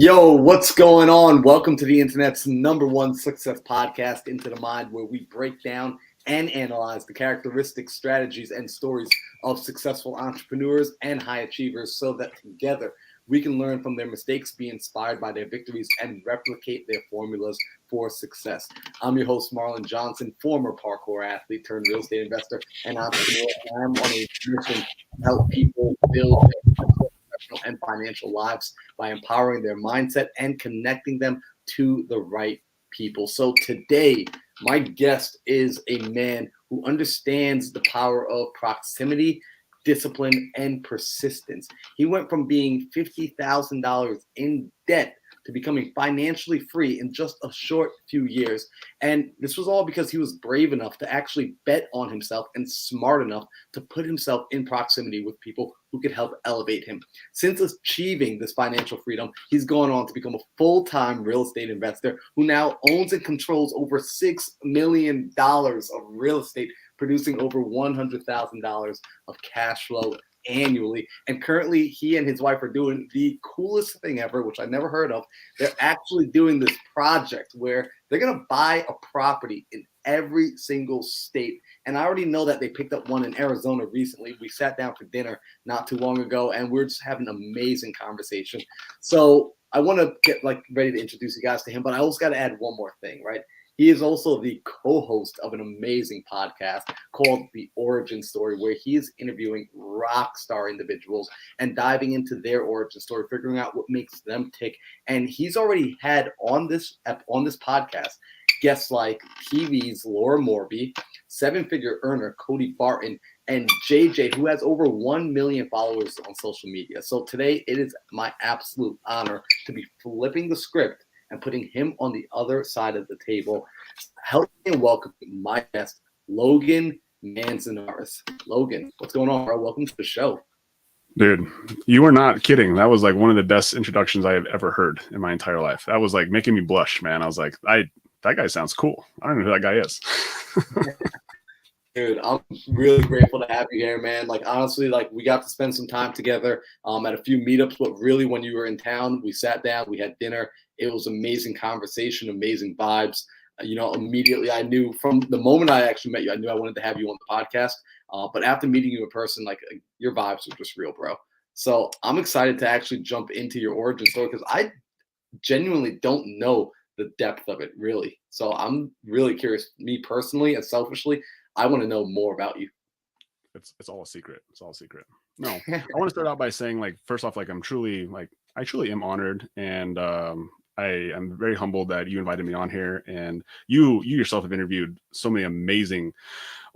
Yo, what's going on? Welcome to the internet's #1 success podcast, Into the Mind, where we break down and analyze the characteristics, strategies, and stories of successful entrepreneurs and high achievers so that together we can learn from their mistakes, be inspired by their victories, and replicate their formulas for success. I'm your host, Marlon Johnson, former parkour athlete turned real estate investor and entrepreneur. I'm on a mission to help people build professional and financial lives by empowering their mindset and connecting them to the right people. So today, my guest is a man who understands the power of proximity, discipline, and persistence. He went from being $50,000 in debt to becoming financially free in just a short few years. And this was all because he was brave enough to actually bet on himself and smart enough to put himself in proximity with people who could help elevate him. Since achieving this financial freedom, he's gone on to become a full-time real estate investor who now owns and controls over $6 million of real estate, producing over $100,000 of cash flow annually. And currently, he and his wife are doing the coolest thing ever, which I never heard of. They're actually doing this project where they're going to buy a property in every single state. And I already know that they picked up one in Arizona recently. We sat down for dinner not too long ago, and we're just having an amazing conversation. So I want to get ready to introduce you guys to him, but I also got to add one more thing, right? He is also the co-host of an amazing podcast called The Origin Story, where he is interviewing rock star individuals and diving into their origin story, figuring out what makes them tick. And he's already had on this podcast guests like TV's Laura Morby, seven-figure earner Cody Barton, and JJ, who has over 1 million followers on social media. So today it is my absolute honor to be flipping the script and putting him on the other side of the table. Help me and welcome my guest, Logan Manzanares. Logan, what's going on, bro? Welcome to the show. Dude, you were not kidding. That was like one of the best introductions I have ever heard in my entire life. That was like making me blush, man. I was like, that guy sounds cool. I don't know who that guy is. Dude, I'm really grateful to have you here, man. Like, honestly, we got to spend some time together at a few meetups, but really when you were in town, we sat down, we had dinner. It was amazing conversation, amazing vibes. Immediately I knew from the moment I actually met you, I knew I wanted to have you on the podcast. But after meeting you in person, your vibes were just real, bro. So I'm excited to actually jump into your origin story because I genuinely don't know the depth of it, really. So I'm really curious. Me personally and selfishly, I want to know more about you. It's all a secret. It's all a secret. No, I want to start out by saying, first off, I truly am honored, and I am very humbled that you invited me on here. And you yourself have interviewed so many amazing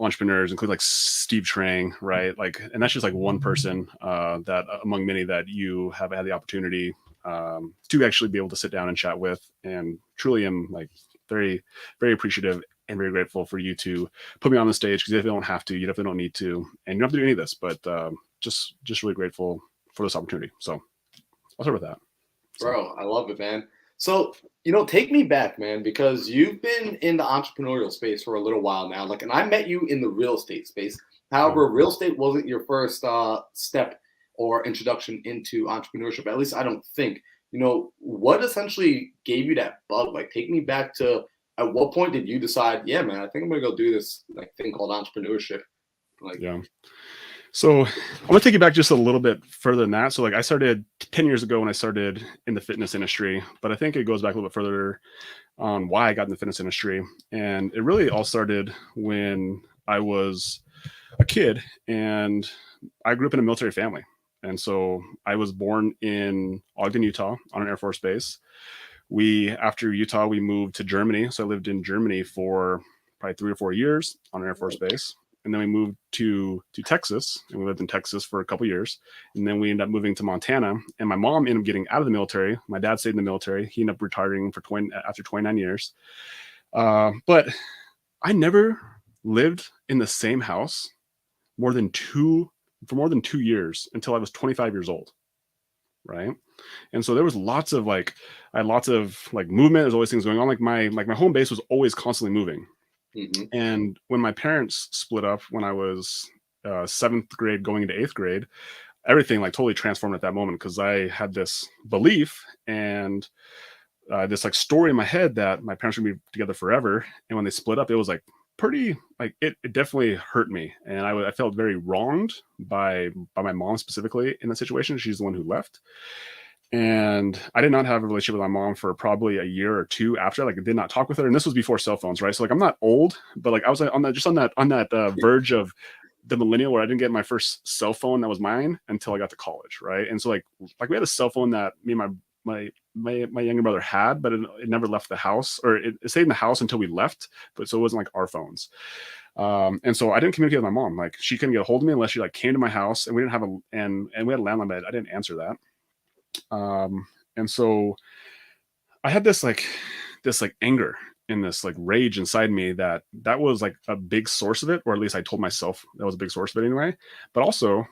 entrepreneurs, including Steve Trang, right? And that's just one person that among many that you have had the opportunity to actually be able to sit down and chat with, and truly am very, very appreciative and very grateful for you to put me on the stage, because if you don't have to, you definitely don't need to, and you don't have to do any of this, but just really grateful for this opportunity. So I'll start with that. Bro, I love it, man. So, take me back, man, because you've been in the entrepreneurial space for a little while now. And I met you in the real estate space. However, real estate wasn't your first step or introduction into entrepreneurship. At least I don't think. What essentially gave you that bug? Take me back to, at what point did you decide, yeah, man, I think I'm going to go do this thing called entrepreneurship? Yeah. So I'm going to take you back just a little bit further than that. So I started 10 years ago when I started in the fitness industry, but I think it goes back a little bit further on why I got in the fitness industry. And it really all started when I was a kid, and I grew up in a military family. And so I was born in Ogden, Utah on an Air Force base. After Utah, we moved to Germany. So I lived in Germany for probably 3 or 4 years on an Air Force base. And then we moved to Texas, and we lived in Texas for a couple years. And then we ended up moving to Montana, and my mom ended up getting out of the military. My dad stayed in the military. He ended up retiring after 29 years. But I never lived in the same house for more than 2 years until I was 25 years old. Right. And so there was lots of I had lots of movement. There's always things going on. My home base was always constantly moving. Mm-hmm. And when my parents split up when I was 7th grade going into 8th grade, everything like totally transformed at that moment, because I had this belief and this like story in my head that my parents would be together forever, and when they split up, it was like pretty like it definitely hurt me, and I felt very wronged by my mom specifically in that situation. She's the one who left, and I did not have a relationship with my mom for probably a year or two after. Like, I did not talk with her, and this was before cell phones, right? So like, I'm not old, but like I was like on that verge of the millennial where I didn't get my first cell phone that was mine until I got to college, right? And so like we had a cell phone that me and my younger brother had, but it never left the house, or it stayed in the house until we left. But so it wasn't like our phones. And so I didn't communicate with my mom. Like, she couldn't get a hold of me unless she like came to my house, and we didn't have and we had a landline bed. I didn't answer that. And so I had this anger and this like rage inside me that was like a big source of it, or at least I told myself that was a big source of it anyway. But also,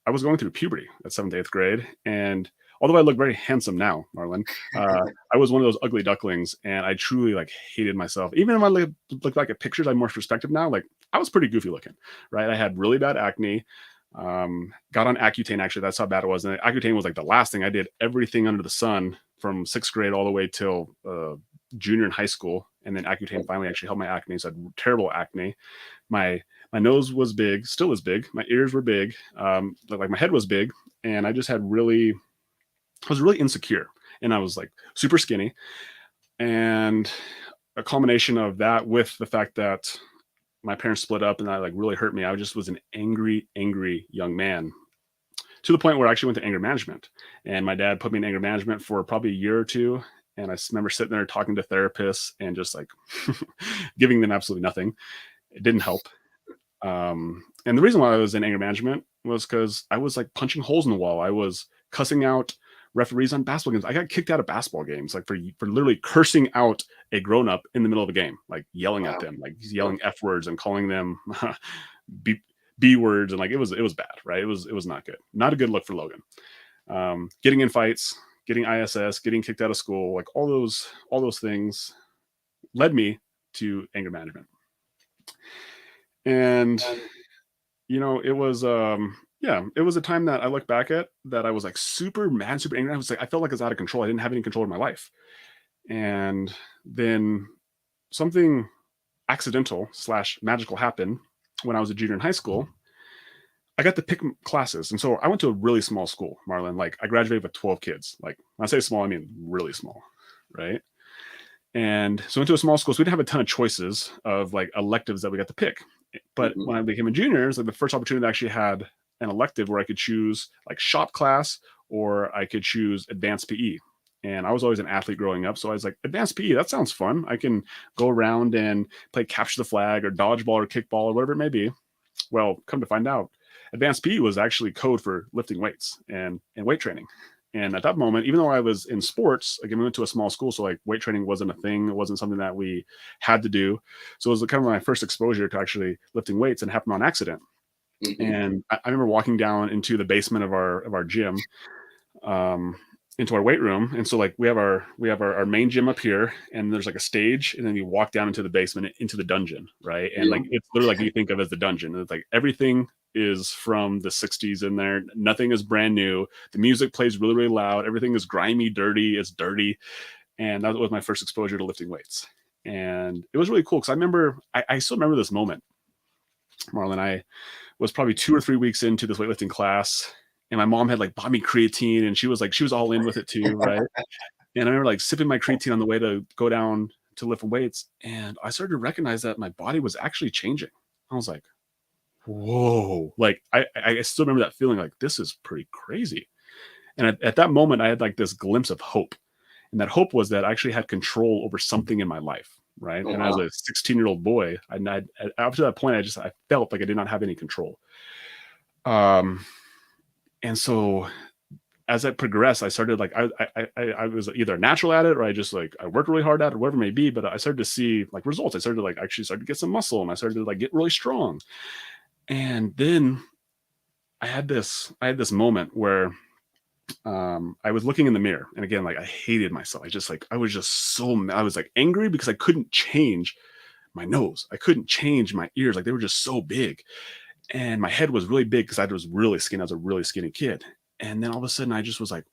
I was going through puberty at 7th, 8th grade, and although I look very handsome now, Marlon, I was one of those ugly ducklings, and I truly like hated myself. Even if I look like at pictures, I'm more perspective now. Like, I was pretty goofy looking, right? I had really bad acne. Got on Accutane. Actually, that's how bad it was. And Accutane was like the last thing. I did everything under the sun from 6th grade all the way till junior in high school, and then Accutane finally actually helped my acne. So I had terrible acne. My nose was big, still is big. My ears were big. Like, my head was big, and I was really insecure, and I was like super skinny. And a combination of that with the fact that my parents split up and that like really hurt me. I just was an angry young man, to the point where I actually went to anger management, and my dad put me in anger management for probably a year or two. And I remember sitting there talking to therapists and just like giving them absolutely nothing. It didn't help. And the reason why I was in anger management was because I was like punching holes in the wall. I was cussing out referees on basketball games. I got kicked out of basketball games like for literally cursing out a grown up in the middle of a game, like yelling at them, like yelling F words and calling them B words, and like it was bad, right? It was not good, not a good look for Logan. Getting in fights, getting ISS, getting kicked out of school, like all those things led me to anger management. And it was it was a time that I look back at that I was like super mad, super angry. I felt like I was out of control. I didn't have any control in my life. And then something accidental / magical happened when I was a junior in high school. I got to pick classes. And so I went to a really small school, Marlon. Like, I graduated with 12 kids. Like, when I say small, I mean really small, right? And so I went to a small school, so we didn't have a ton of choices of like electives that we got to pick. But when I became a junior, it was like the first opportunity I actually had an elective where I could choose like shop class, or I could choose advanced PE. And I was always an athlete growing up, so I was like, advanced PE, that sounds fun. I can go around and play capture the flag or dodgeball or kickball or whatever it may be. Well, come to find out, advanced PE was actually code for lifting weights and weight training. And at that moment, even though I was in sports, again, we went to a small school, so like weight training wasn't a thing. It wasn't something that we had to do. So it was kind of my first exposure to actually lifting weights, and it happened on accident. And I remember walking down into the basement of our gym, into our weight room. And so like we have our main gym up here, and there's like a stage, and then you walk down into the basement, into the dungeon, right? And like it's literally like you think of as the dungeon. And it's like everything is from the 60s in there. Nothing is brand new. The music plays really, really loud. Everything is grimy, dirty. It's dirty. And that was my first exposure to lifting weights. And it was really cool because I still remember this moment, Marlon. I was probably 2 or 3 weeks into this weightlifting class, and my mom had like bought me creatine, and she was all in with it too, right? And I remember like sipping my creatine on the way to go down to lift weights, and I started to recognize that my body was actually changing. I was like, whoa. Like I still remember that feeling, like this is pretty crazy. And at that moment, I had like this glimpse of hope. And that hope was that I actually had control over something in my life, right? And as a 16-year-old boy, up to that point, I felt like I did not have any control. And so as I progressed, I started like I was either natural at it, or I worked really hard at it, or whatever it may be. But I started to see like results. I started to like actually start to get some muscle, and I started to like get really strong. And then I had this moment where I was looking in the mirror, and again, like I hated myself. I was just so mad. I was like angry because I couldn't change my nose. I couldn't change my ears. Like they were just so big. and my head was really big because I was really skinny. I was a really skinny kid. And then all of a sudden I just was like,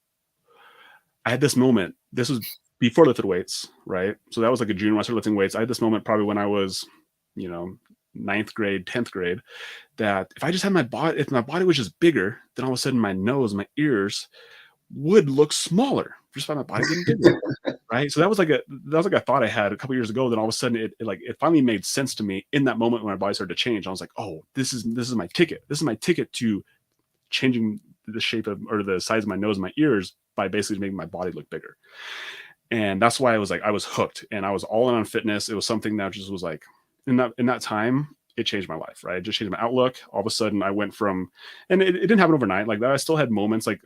I had this moment. This was before lifted weights, right? So that was like a junior when I started lifting weights. I had this moment probably when I was, you know, ninth grade, 10th grade, that if I just had my body, if my body was just bigger, then all of a sudden my nose, my ears would look smaller just by my body getting bigger. Right. So that was like a thought I had a couple years ago. Then all of a sudden it finally made sense to me in that moment when my body started to change. I was like, oh, this is my ticket. This is my ticket to changing the shape of or the size of my nose and my ears by basically making my body look bigger. And that's why I was hooked and I was all in on fitness. It was something that just was like in that time, it changed my life, right? It just changed my outlook. All of a sudden I went from, and it didn't happen overnight like that. I still had moments like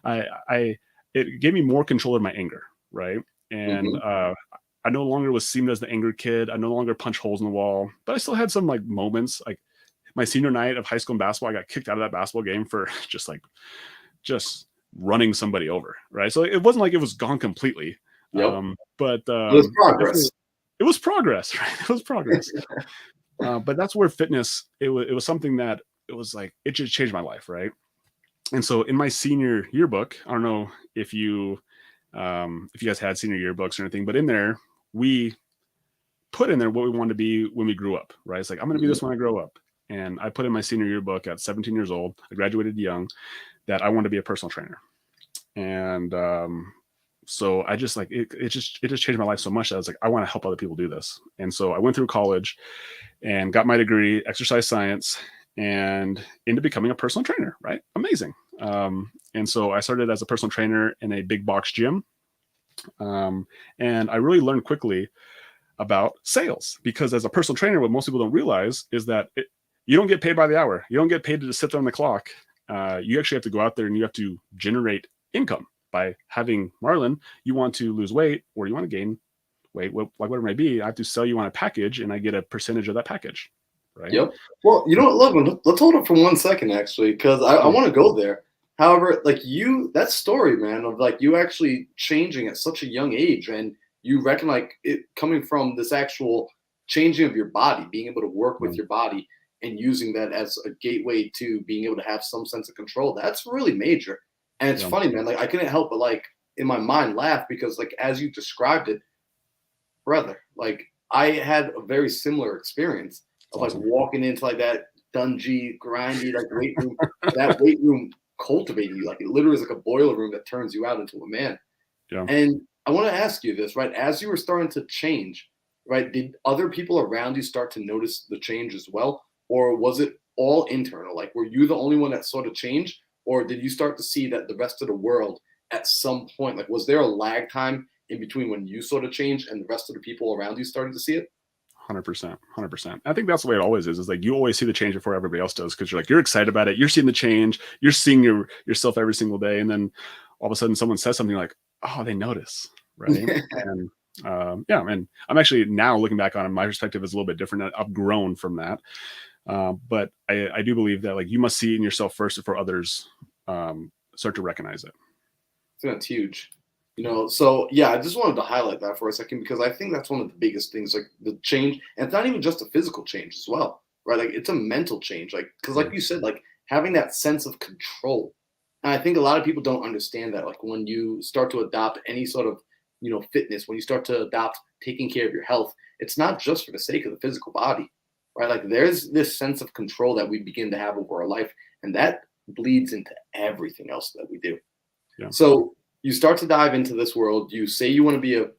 it gave me more control of my anger, right? And I no longer was seen as the angry kid. I no longer punched holes in the wall, but I still had some like moments. Like my senior night of high school basketball, I got kicked out of that basketball game for just running somebody over, right? So it wasn't like it was gone completely, Yep. but It was progress. it was progress, right? It was progress. But that's where fitness, it was something that it was like, it just changed my life, right? And so in my senior yearbook, I don't know if you guys had senior yearbooks or anything, but in there we put in there what we wanted to be when we grew up, right? It's like, I'm going to be this when I grow up. And I put in my senior yearbook at 17 years old, I graduated young, that I wanted to be a personal trainer. And so I just like, it just changed my life so much that I was like, I want to help other people do this. And so I went through college and got my degree, exercise science, and into becoming a personal trainer, right? Amazing. And so I started as a personal trainer in a big box gym. And I really learned quickly about sales because as a personal trainer, what most people don't realize is that you don't get paid by the hour. You don't get paid to just sit there on the clock. You actually have to go out there and you have to generate income by having Marlon, you want to lose weight or you want to gain weight, like whatever it may be. I have to sell you on a package and I get a percentage of that package. Right. Yep. Well, you know what, Logan, let's hold it for 1 second, actually, because I want to go there. However, like that story, man, of like you actually changing at such a young age and you reckon like it coming from this actual changing of your body, being able to work with your body and using that as a gateway to being able to have some sense of control. That's really major. And it's funny, man. Like I couldn't help but like in my mind laugh because like as you described it, brother, like I had a very similar experience of like walking into like that dungy, grindy, like weight room, that weight room cultivating you. Like it literally is like a boiler room that turns you out into a man. Yeah. And I want to ask you this, right? As you were starting to change, right? Did other people around you start to notice the change as well? Or was it all internal? Like, were you the only one that sort of changed? Or did you start to see that the rest of the world at some point, like, was there a lag time in between when you sort of changed and the rest of the people around you started to see it? 100%. I think that's the way it always is like you always see the change before everybody else does because you're excited about it. You're seeing the change. You're seeing yourself every single day. And then all of a sudden someone says something like, oh, they notice. Right. And and I'm actually now looking back on it, my perspective is a little bit different. I've grown from that. But I do believe that like you must see it in yourself first before others start to recognize it. That's huge. So yeah, I just wanted to highlight that for a second because I think that's one of the biggest things, like the change, and it's not even just a physical change as well, right? Like it's a mental change, like because like you said, like having that sense of control. And I think a lot of people don't understand that, like when you start to adopt any sort of fitness, when you start to adopt taking care of your health, it's not just for the sake of the physical body, right? Like there's this sense of control that we begin to have over our life, and that bleeds into everything else that we do. Yeah. So you start to dive into this world. You say you want to be a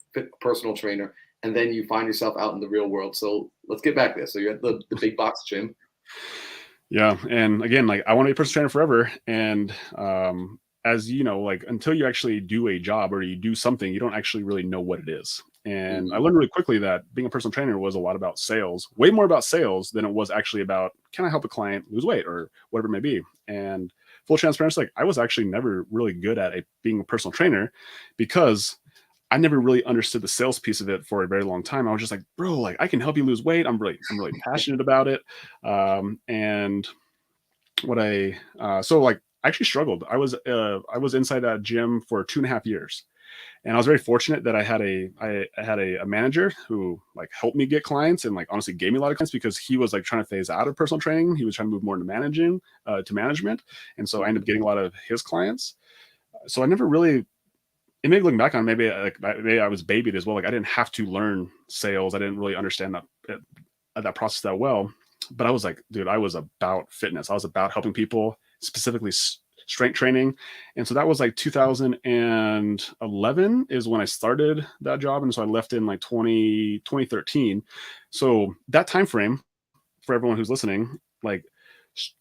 personal trainer, and then you find yourself out in the real world. So let's get back there. So you're at the big box gym. Yeah. And again, like I want to be a personal trainer forever. And as you know, like until you actually do a job or you do something, you don't actually really know what it is. And I learned really quickly that being a personal trainer was a lot about sales, way more about sales than it was actually about, can I help a client lose weight or whatever it may be? And full transparency, like I was actually never really good at being a personal trainer because I never really understood the sales piece of it for a very long time. I was just like, bro, like I can help you lose weight. I'm really passionate about it. And what so like I actually struggled. I was inside that gym for 2.5 years. And I was very fortunate that I had a manager who like helped me get clients and like honestly gave me a lot of clients because he was like trying to phase out of personal training. He was trying to move more into management. And so I ended up getting a lot of his clients. So I never really, and maybe looking back on maybe I was babied as well. Like I didn't have to learn sales. I didn't really understand that process that well. But I was like, dude, I was about fitness. I was about helping people, specifically strength training. And so that was like 2011 is when I started that job. And so I left in like 2013. So that time frame for everyone who's listening, like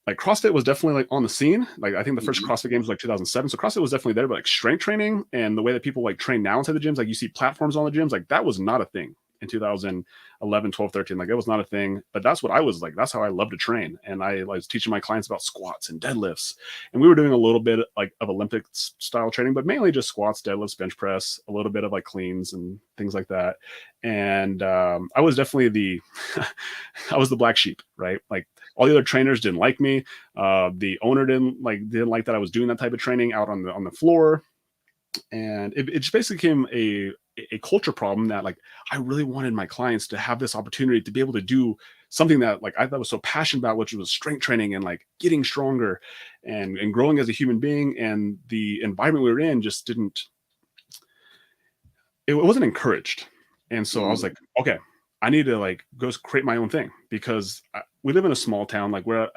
CrossFit was definitely like on the scene. Like I think the first CrossFit games was like 2007. So CrossFit was definitely there, but like strength training and the way that people like train now inside the gyms, like you see platforms on the gyms, like that was not a thing in 2011, 12, 13. Like it was not a thing, but that's what I was like. That's how I love to train. And I was teaching my clients about squats and deadlifts. And we were doing a little bit like of Olympic style training, but mainly just squats, deadlifts, bench press, a little bit of like cleans and things like that. And I was definitely I was the black sheep, right? Like all the other trainers didn't like me. The owner didn't like that I was doing that type of training out on the floor. And it just basically became a culture problem that like I really wanted my clients to have this opportunity to be able to do something that like I thought was so passionate about, which was strength training and like getting stronger and growing as a human being. And the environment we were in just it wasn't encouraged. And so I was like, okay, I need to like go create my own thing because we live in a small town. Like we're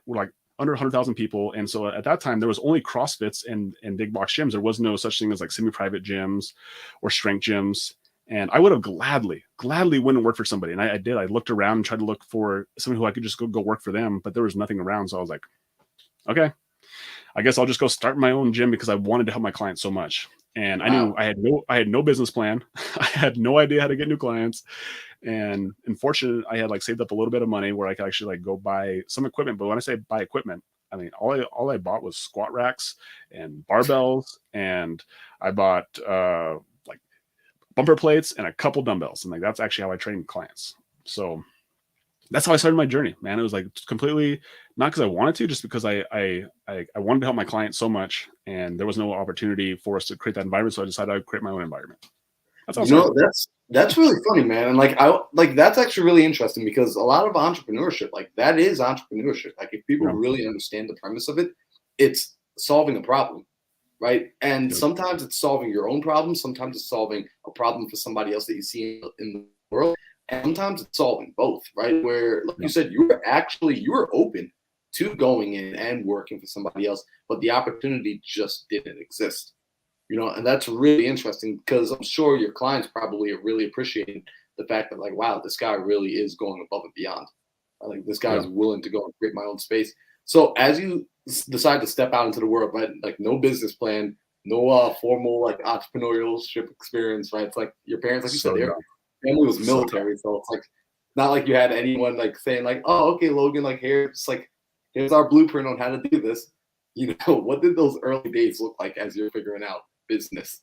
like under 100,000 people. And so at that time, there was only CrossFits and big box gyms. There was no such thing as like semi-private gyms or strength gyms. And I would have gladly went and worked for somebody. And I did. I looked around and tried to look for someone who I could just go work for them, but there was nothing around. So I was like, okay, I guess I'll just go start my own gym because I wanted to help my clients so much. And I knew I had no business plan. I had no idea how to get new clients. And unfortunately, I had like saved up a little bit of money where I could actually like go buy some equipment. But when I say buy equipment, I mean, all I bought was squat racks and barbells. And I bought like bumper plates and a couple dumbbells. And like, that's actually how I train clients. So that's how I started my journey, man. It was like completely not because I wanted to, just because I wanted to help my clients so much. And there was no opportunity for us to create that environment. So I decided I'd create my own environment. That's how that's really funny, man. And like that's actually really interesting because a lot of entrepreneurship, like that is entrepreneurship. Like if people really understand the premise of it, it's solving a problem, right? And sometimes it's solving your own problem. Sometimes it's solving a problem for somebody else that you see in the world. And sometimes it's solving both, right? Where, like you said, you were open to going in and working for somebody else, but the opportunity just didn't exist. You know, and that's really interesting because I'm sure your clients probably really appreciating the fact that like, wow, this guy really is going above and beyond. Like this guy is willing to go and create my own space. So as you decide to step out into the world, right? Like no business plan, no formal like entrepreneurship experience, right? It's like your parents, like you said, their family was military, so it's like not like you had anyone like saying like, oh, okay, Logan, like here's our blueprint on how to do this. You know, what did those early days look like as you're figuring out business?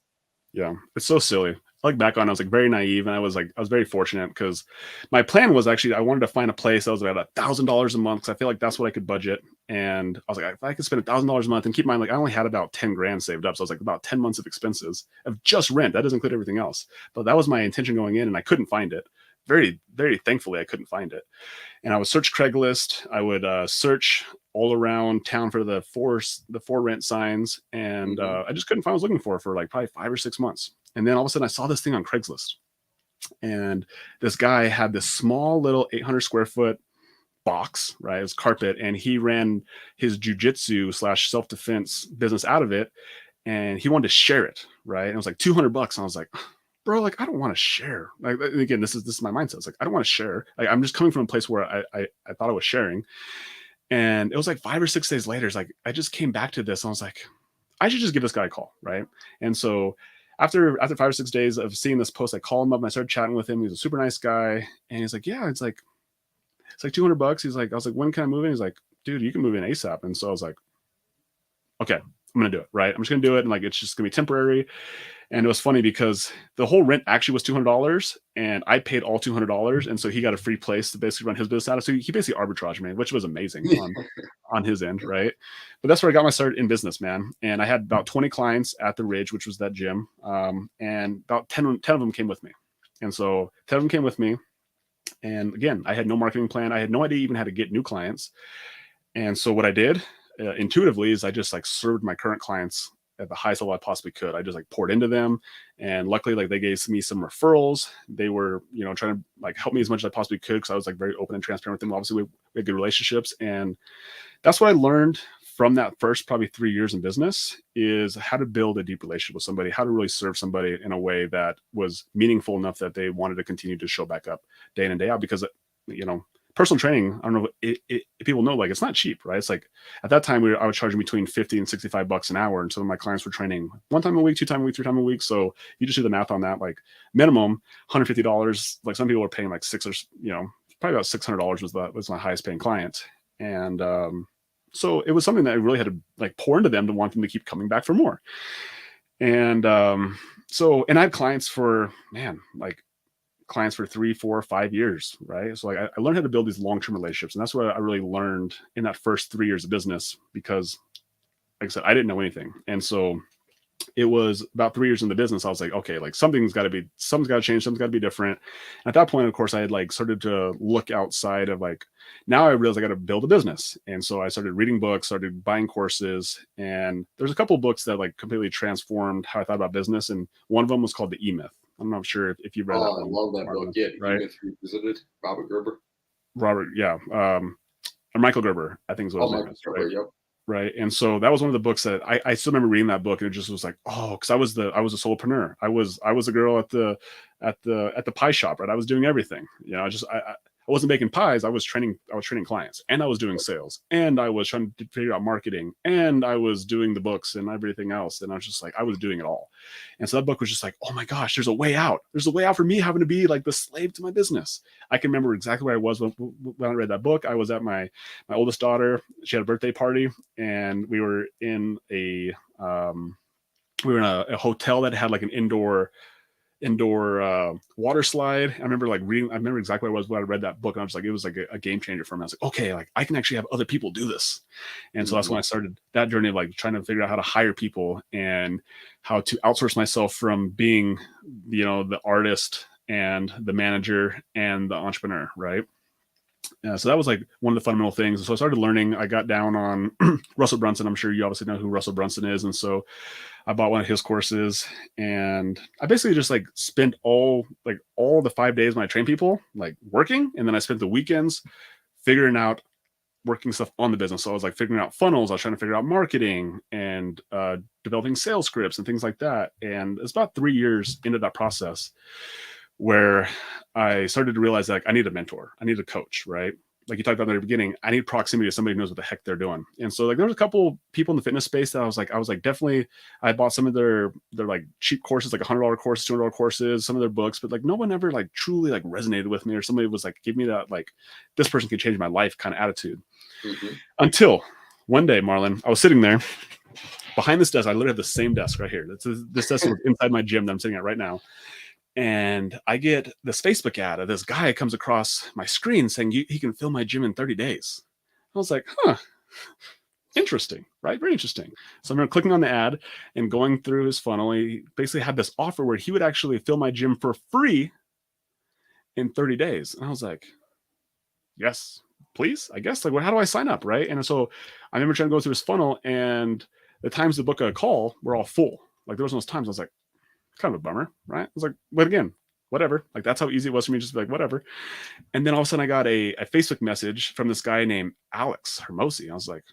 Yeah, it's so silly. I look back on, I was like very naive, and I was very fortunate because my plan was actually I wanted to find a place that was about $1,000 a month because I feel like that's what I could budget. And I was like, if I could spend $1,000 a month, and keep in mind, like I only had about 10 grand saved up, so I was like about 10 months of expenses of just rent. That doesn't include everything else, but that was my intention going in, and I couldn't find it. Very, very thankfully, I couldn't find it. And I would search Craigslist. I would search all around town for the for rent signs, and I just couldn't find what I was looking for like probably 5 or 6 months. And then all of a sudden, I saw this thing on Craigslist, and this guy had this small little 800 square foot box, right? It was carpet, and he ran his jujitsu / self-defense business out of it, and he wanted to share it, right? And it was like $200, and I was like, bro, like I don't want to share. Like again, this is my mindset. It's like I don't want to share. Like I'm just coming from a place where I thought I was sharing, and it was like 5 or 6 days later. It's like I just came back to this, and I was like, I should just give this guy a call, right? And so after 5 or 6 days of seeing this post, I called him up and I started chatting with him. He's a super nice guy, and he's like, yeah, it's like $200. He's like, I was like, when can I move in? He's like, dude, you can move in ASAP. And so I was like, okay, I'm gonna do it, right? I'm just gonna do it, and like it's just gonna be temporary. And it was funny because the whole rent actually was $200, and I paid all $200, and so he got a free place to basically run his business out of. So he basically arbitraged me, which was amazing on his end, right? But that's where I got my start in business, man. And I had about 20 clients at the Ridge, which was that gym, and about 10 of them came with me. And so 10 of them came with me. And again, I had no marketing plan. I had no idea even how to get new clients. And so what I did intuitively is I just like served my current clients at the highest level I possibly could. I just like poured into them, and luckily like they gave me some referrals. They were, you know, trying to like help me as much as I possibly could, because I was like very open and transparent with them. Obviously we had good relationships, and that's what I learned from that first probably 3 years in business, is how to build a deep relationship with somebody, how to really serve somebody in a way that was meaningful enough that they wanted to continue to show back up day in and day out. Because, you know, personal training, I don't know if people know, like, it's not cheap, right? It's like at that time I was charging between 50 and $65 an hour, and some of my clients were training 1 time a week, 2 times a week, 3 times a week. So you just do the math on that, like minimum $150. Like some people are paying like $600, or, you know, probably about $600 was my highest paying client. And so it was something that I really had to like pour into them to want them to keep coming back for more. And so, and I had clients for, man, like clients for 3, 4, 5 years, right? So like I learned how to build these long-term relationships, and that's what I really learned in that first 3 years of business, because like I said, I didn't know anything. And so it was about 3 years in the business, I was like, okay, like something's got to change, something's got to be different. And at that point, of course, I had like started to look outside of like, now I realized I got to build a business. And so I started reading books, started buying courses, and there's a couple of books that like completely transformed how I thought about business. And one of them was called The E-Myth. I'm not sure if you've read that one. I love that book. Yeah, right? E-Myth Revisited, Robert Gerber. Or Michael Gerber, I think is what his name is. Gerber, right? Yep. Right. And so that was one of the books that I still remember reading that book, and it just was like, oh, because I was a solopreneur. I was a girl at the pie shop, right? I was doing everything. You know, I wasn't making pies. I was training clients, and I was doing sales, and I was trying to figure out marketing, and I was doing the books and everything else. And I was just like, I was doing it all. And so that book was just like, oh my gosh, there's a way out. There's a way out for me having to be like the slave to my business. I can remember exactly where I was when I read that book. I was at my oldest daughter. She had a birthday party, and we were in a hotel that had like an indoor water slide. I remember exactly where I was when I read that book, and I was like, it was like a game changer for me. I was like, okay, like I can actually have other people do this. And so that's when I started that journey of like trying to figure out how to hire people and how to outsource myself from being, you know, the artist and the manager and the entrepreneur, right? So that was like one of the fundamental things. So I started learning. I got down on Russell Brunson. I'm sure you obviously know who Russell Brunson is. And so I bought one of his courses, and I basically just like spent all the 5 days when I train people like working. And then I spent the weekends figuring out working stuff on the business. So I was like figuring out funnels. I was trying to figure out marketing and developing sales scripts and things like that. And it's about 3 years into that process where I started to realize that like, I need a mentor. I need a coach, right? Like you talked about in the beginning, I need proximity to somebody who knows what the heck they're doing. And so like there was a couple people in the fitness space that I was like definitely, I bought some of their like cheap courses, like $100 courses, $200 courses, some of their books, but like no one ever like truly like resonated with me, or somebody was like, give me that, like this person can change my life kind of attitude. Until one day, Marlon, I was sitting there behind this desk. I literally have the same desk right here. This desk is inside my gym that I'm sitting at right now. And I get this Facebook ad of this guy comes across my screen saying he can fill my gym in 30 days. I was like, huh, interesting, right? Very interesting. So I remember clicking on the ad and going through his funnel. He basically had this offer where he would actually fill my gym for free in 30 days. And I was like, yes, please, I guess. Like, well, how do I sign up, right? And so I remember trying to go through his funnel, and the times to book a call were all full. Like there was those times I was like, kind of a bummer, right? I was like, but again, whatever. Like that's how easy it was for me, just to be like, whatever. And then all of a sudden I got a Facebook message from this guy named Alex Hermosi. I was like,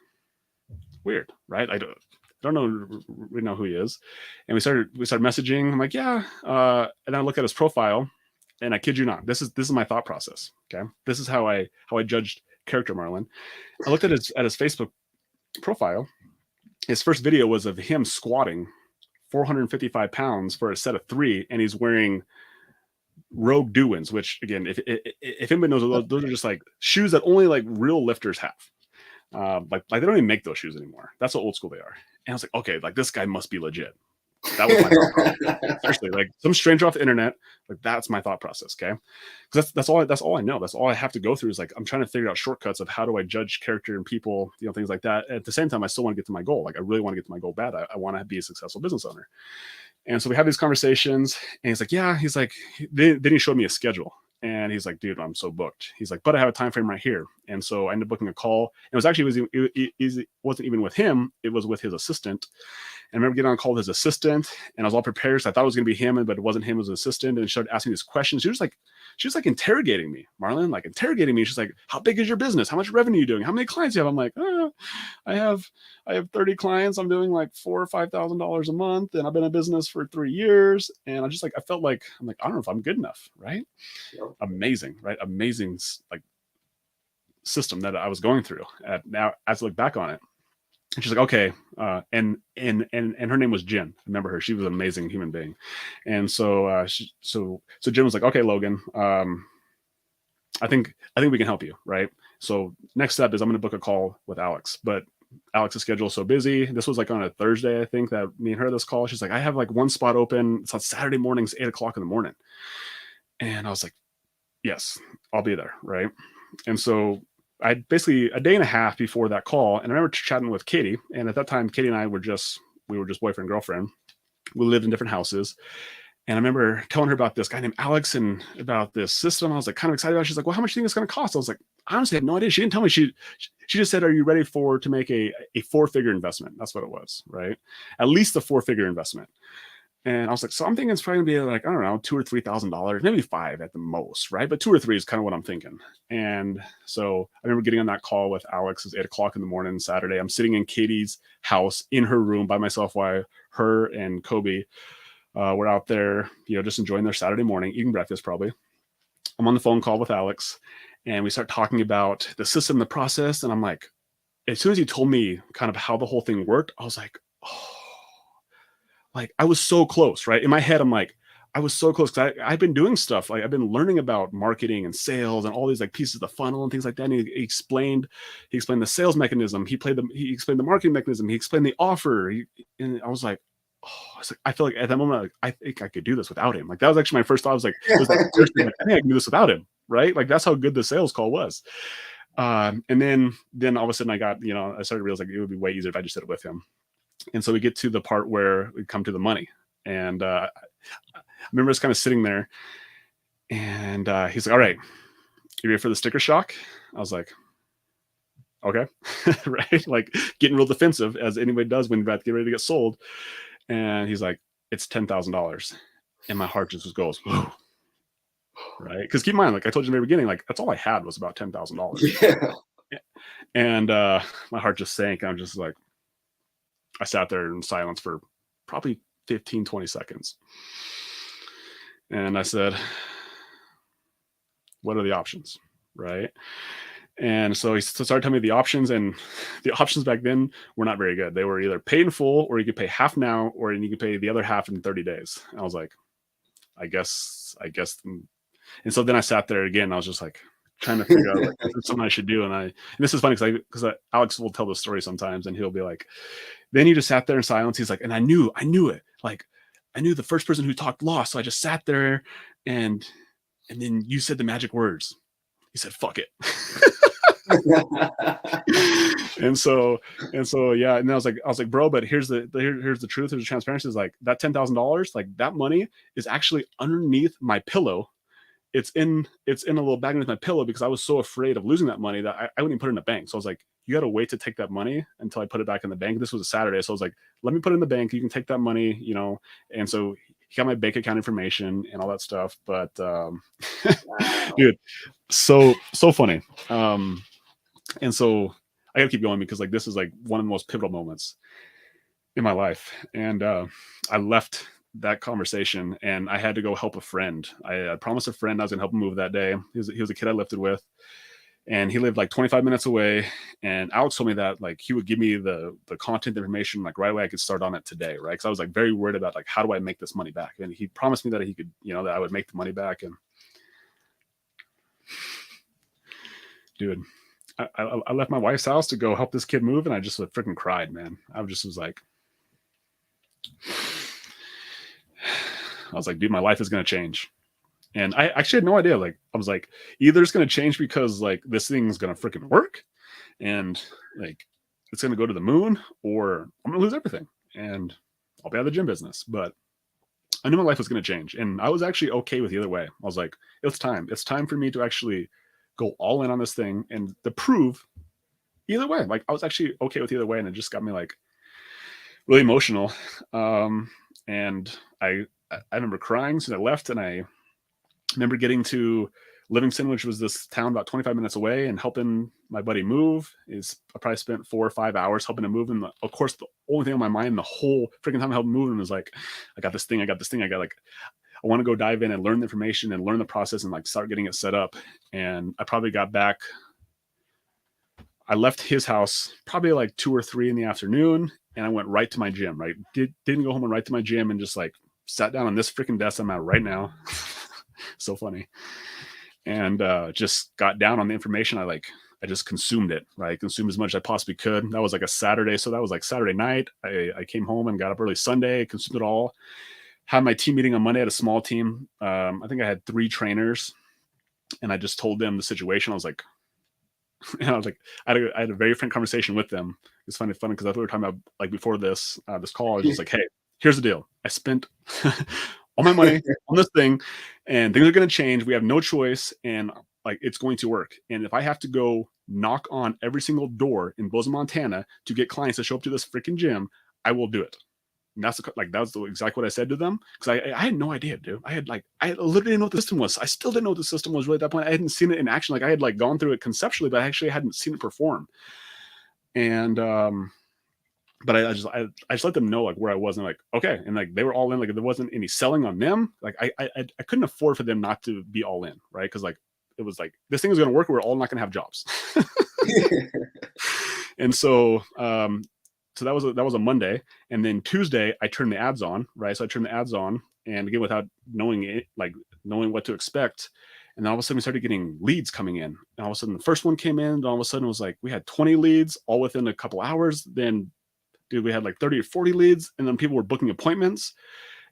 weird, right? I don't really know who he is. And we started messaging. I'm like, yeah. And I look at his profile, and I kid you not, this is my thought process. Okay. This is how I judged character, Marlon. I looked at his Facebook profile. His first video was of him squatting 455 pounds for a set of 3, and he's wearing Rogue Dewins, which again, if anybody knows, those are just like shoes that only like real lifters have. Like they don't even make those shoes anymore. That's how old school they are. And I was like, okay, like this guy must be legit. That was my thought process. Seriously, like some stranger off the internet, like that's my thought process. Okay. Because that's all I know. That's all I have to go through is like I'm trying to figure out shortcuts of how do I judge character and people, things like that. At the same time, I still want to get to my goal. Like I really want to get to my goal bad. I want to be a successful business owner. And so we have these conversations, and he's like, yeah, he's like, then he showed me a schedule. And he's like, dude, I'm so booked. He's like, but I have a time frame right here. And so I ended up booking a call. It was actually, it wasn't even with him. It was with his assistant. And I remember getting on a call with his assistant, and I was all prepared. So I thought it was going to be him, but it wasn't him. It was an assistant. And she started asking these questions. She was like interrogating me, Marlon, like interrogating me. She's like, how big is your business? How much revenue are you doing? How many clients you have? I'm like, I have 30 clients. I'm doing like $4,000 or $5,000 a month. And I've been in business for 3 years. And I just like, I felt like, I'm like, I don't know if I'm good enough. Right. Yep. Amazing. Right. Amazing. Like system that I was going through now as I look back on it. And she's like, okay. And her name was Jen. I remember her. She was an amazing human being. And so, so Jen was like, okay, Logan, I think we can help you. Right. So next step is I'm going to book a call with Alex, but Alex's schedule is so busy. This was like on a Thursday, I think, that me and her this call. She's like, I have like one spot open. It's on Saturday mornings, 8:00 in the morning. And I was like, yes, I'll be there. Right. And so I basically a day and a half before that call, and I remember chatting with Katie. And at that time, Katie and I were just boyfriend and girlfriend. We lived in different houses. And I remember telling her about this guy named Alex and about this system. I was like kind of excited about it. She's like, well, how much do you think it's going to cost? I was like, I honestly had no idea. She didn't tell me. She just said, are you ready to make a 4-figure investment? That's what it was, right? At least a 4-figure investment. And I was like, so I'm thinking it's probably gonna be like, I don't know, $2,000 or $3,000, maybe $5,000 at the most, right? But 2 or 3 is kind of what I'm thinking. And so I remember getting on that call with Alex. It's 8:00 in the morning, Saturday. I'm sitting in Katie's house in her room by myself while her and Kobe were out there, just enjoying their Saturday morning, eating breakfast probably. I'm on the phone call with Alex, and we start talking about the system, the process. And I'm like, as soon as he told me kind of how the whole thing worked, I was like, oh. Like I was so close, right? In my head, I'm like, I was so close because I've been doing stuff. Like I've been learning about marketing and sales and all these like pieces of the funnel and things like that. And he explained the sales mechanism. He explained the marketing mechanism. He explained the offer. And I was like, oh, I feel like at that moment, like, I think I could do this without him. Like that was actually my first thought. I was like, seriously, like, I think I can do this without him, right? Like that's how good the sales call was. And then all of a sudden I got, I started to realize like it would be way easier if I just did it with him. And so we get to the part where we come to the money. And I remember us kind of sitting there, and he's like, all right, you ready for the sticker shock? I was like, okay. Right? Like getting real defensive as anybody does when you're about to get ready to get sold. And he's like, it's $10,000. And my heart just goes, whoa. Right? Because keep in mind, like I told you in the very beginning, like that's all I had was about $10,000. Yeah. And my heart just sank. I'm just like, I sat there in silence for probably 15, 20 seconds. And I said, what are the options? Right. And so he started telling me the options, and the options back then were not very good. They were either pay in full, or you could pay half now, or you could pay the other half in 30 days. And I was like, I guess. And so then I sat there again. I was just like, trying to figure out like, this is something I should do. And this is funny because Alex will tell the story sometimes, and he'll be like, then he just sat there in silence. He's like, and I knew it. Like I knew the first person who talked lost. So I just sat there, and then you said the magic words. He said, fuck it. and so yeah. And I was like, bro, but here's the truth. Here's the transparency. Is like that $10,000, like that money is actually underneath my pillow. It's in a little bag underneath my pillow because I was so afraid of losing that money that I wouldn't even put it in the bank. So I was like, you got to wait to take that money until I put it back in the bank. This was a Saturday. So I was like, let me put it in the bank. You can take that money, And so he got my bank account information and all that stuff. But wow. Dude, so funny. And so I gotta keep going because like this is like one of the most pivotal moments in my life. And I left that conversation and I had to go help a friend. I promised a friend I was gonna help him move that day. He was a kid I lifted with, and he lived like 25 minutes away. And Alex told me that like he would give me the content information like right away. I could start on it today, right? Because I was like very worried about like how do I make this money back? And he promised me that he could, that I would make the money back. And dude, I left my wife's house to go help this kid move, and I just freaking cried, man. I just was like, I was like, dude, my life is going to change. And I actually had no idea. Like, I was like, either it's going to change because like this thing's going to freaking work and like it's going to go to the moon, or I'm going to lose everything and I'll be out of the gym business. But I knew my life was going to change, and I was actually okay with either way. I was like, it's time. It's time for me to actually go all in on this thing and to prove either way. Like, I was actually okay with either way, and it just got me like really emotional. And I remember crying since I left, and I remember getting to Livingston, which was this town about 25 minutes away, and helping my buddy move. I probably spent 4 or 5 hours helping him move. And of course, the only thing on my mind the whole freaking time I helped him move was like, I got this thing. I want to go dive in and learn the information and learn the process and like start getting it set up. And I probably got back. I left his house probably like 2 or 3 in the afternoon, and I went right to my gym. Right, didn't go home and right to my gym, and just like sat down on this freaking desk I'm at right now. So funny. And just got down on the information. I just consumed it, right? Consumed as much as I possibly could. That was like a Saturday. So that was like Saturday night. I came home and got up early Sunday, consumed it all. Had my team meeting on Monday. I had a small team. I think I had 3 trainers, and I just told them the situation. I had a very frank conversation with them. It's funny because I thought we were talking about like before this call. I was just like, hey, here's the deal. I spent all my money on this thing, and things are going to change. We have no choice, and like it's going to work. And if I have to go knock on every single door in Bozeman, Montana to get clients to show up to this freaking gym, I will do it. And that's exactly what I said to them, because I had no idea, dude. I literally didn't know what the system was. I still didn't know what the system was really at that point. I hadn't seen it in action. Like I had like gone through it conceptually, but I actually hadn't seen it perform. And but I just let them know like where I was, and like, okay. And like they were all in, like there wasn't any selling on them. Like I couldn't afford for them not to be all in, right? Because like it was like this thing was going to work. We're all not going to have jobs. And so that was a Monday, and then Tuesday I turned the ads on, right? So I turned the ads on, and again without knowing what to expect. And then all of a sudden we started getting leads coming in. And all of a sudden the first one came in, and all of a sudden it was like we had 20 leads all within a couple hours. Then dude, we had like 30 or 40 leads, and then people were booking appointments.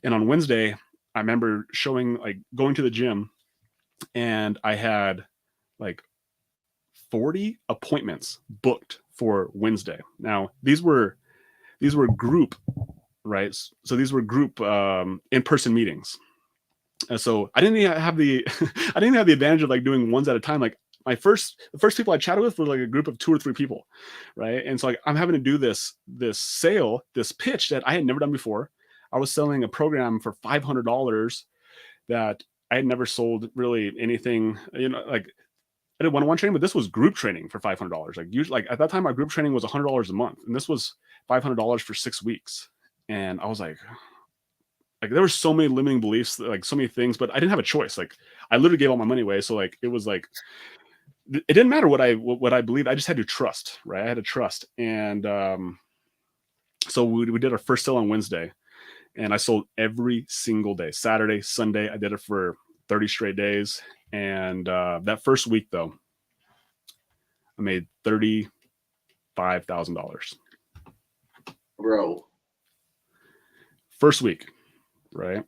And on Wednesday, I remember going to the gym, and I had like 40 appointments booked for Wednesday. Now, these were group, right? So these were group in-person meetings. And so I didn't even have the advantage of like doing ones at a time. Like the first people I chatted with were like a group of 2 or 3 people, right? And so like I'm having to do this pitch that I had never done before. I was selling a program for $500 that I had never sold really anything, like I did one-on-one training, but this was group training for $500. Like usually, like at that time, our group training was $100 a month, and this was $500 for 6 weeks. And I was like there were so many limiting beliefs, like so many things, but I didn't have a choice. Like I literally gave all my money away. So like it was like it didn't matter what I believed. I just had to trust, right? I had to trust. And so we did our first sale on Wednesday, and I sold every single day. Saturday, Sunday, I did it for 30 straight days. And that first week, though, I made $35,000. Bro. First week, right?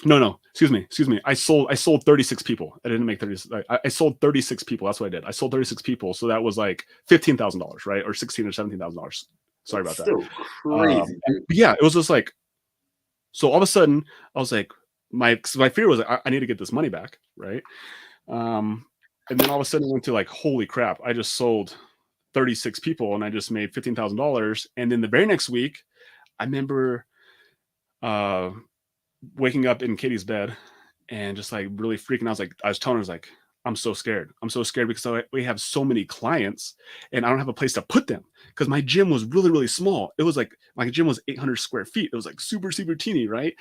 No, excuse me. I sold 36 people. I didn't make 30. I sold 36 people. That's what I did. I sold 36 people. So that was like $15,000, right? Or $16,000 or $17,000. Sorry about that. Still crazy. Yeah, it was just like, so all of a sudden I was like, my fear was like, I need to get this money back, right? And then all of a sudden it went to like, holy crap, I just sold 36 people and I just made $15,000. And then the very next week, I remember waking up in Katie's bed and just like really freaking out. I was telling her, I was like, I'm so scared. I'm so scared because we have so many clients and I don't have a place to put them, because my gym was really, really small. It was like, my gym was 800 square feet. It was like super, super teeny, right?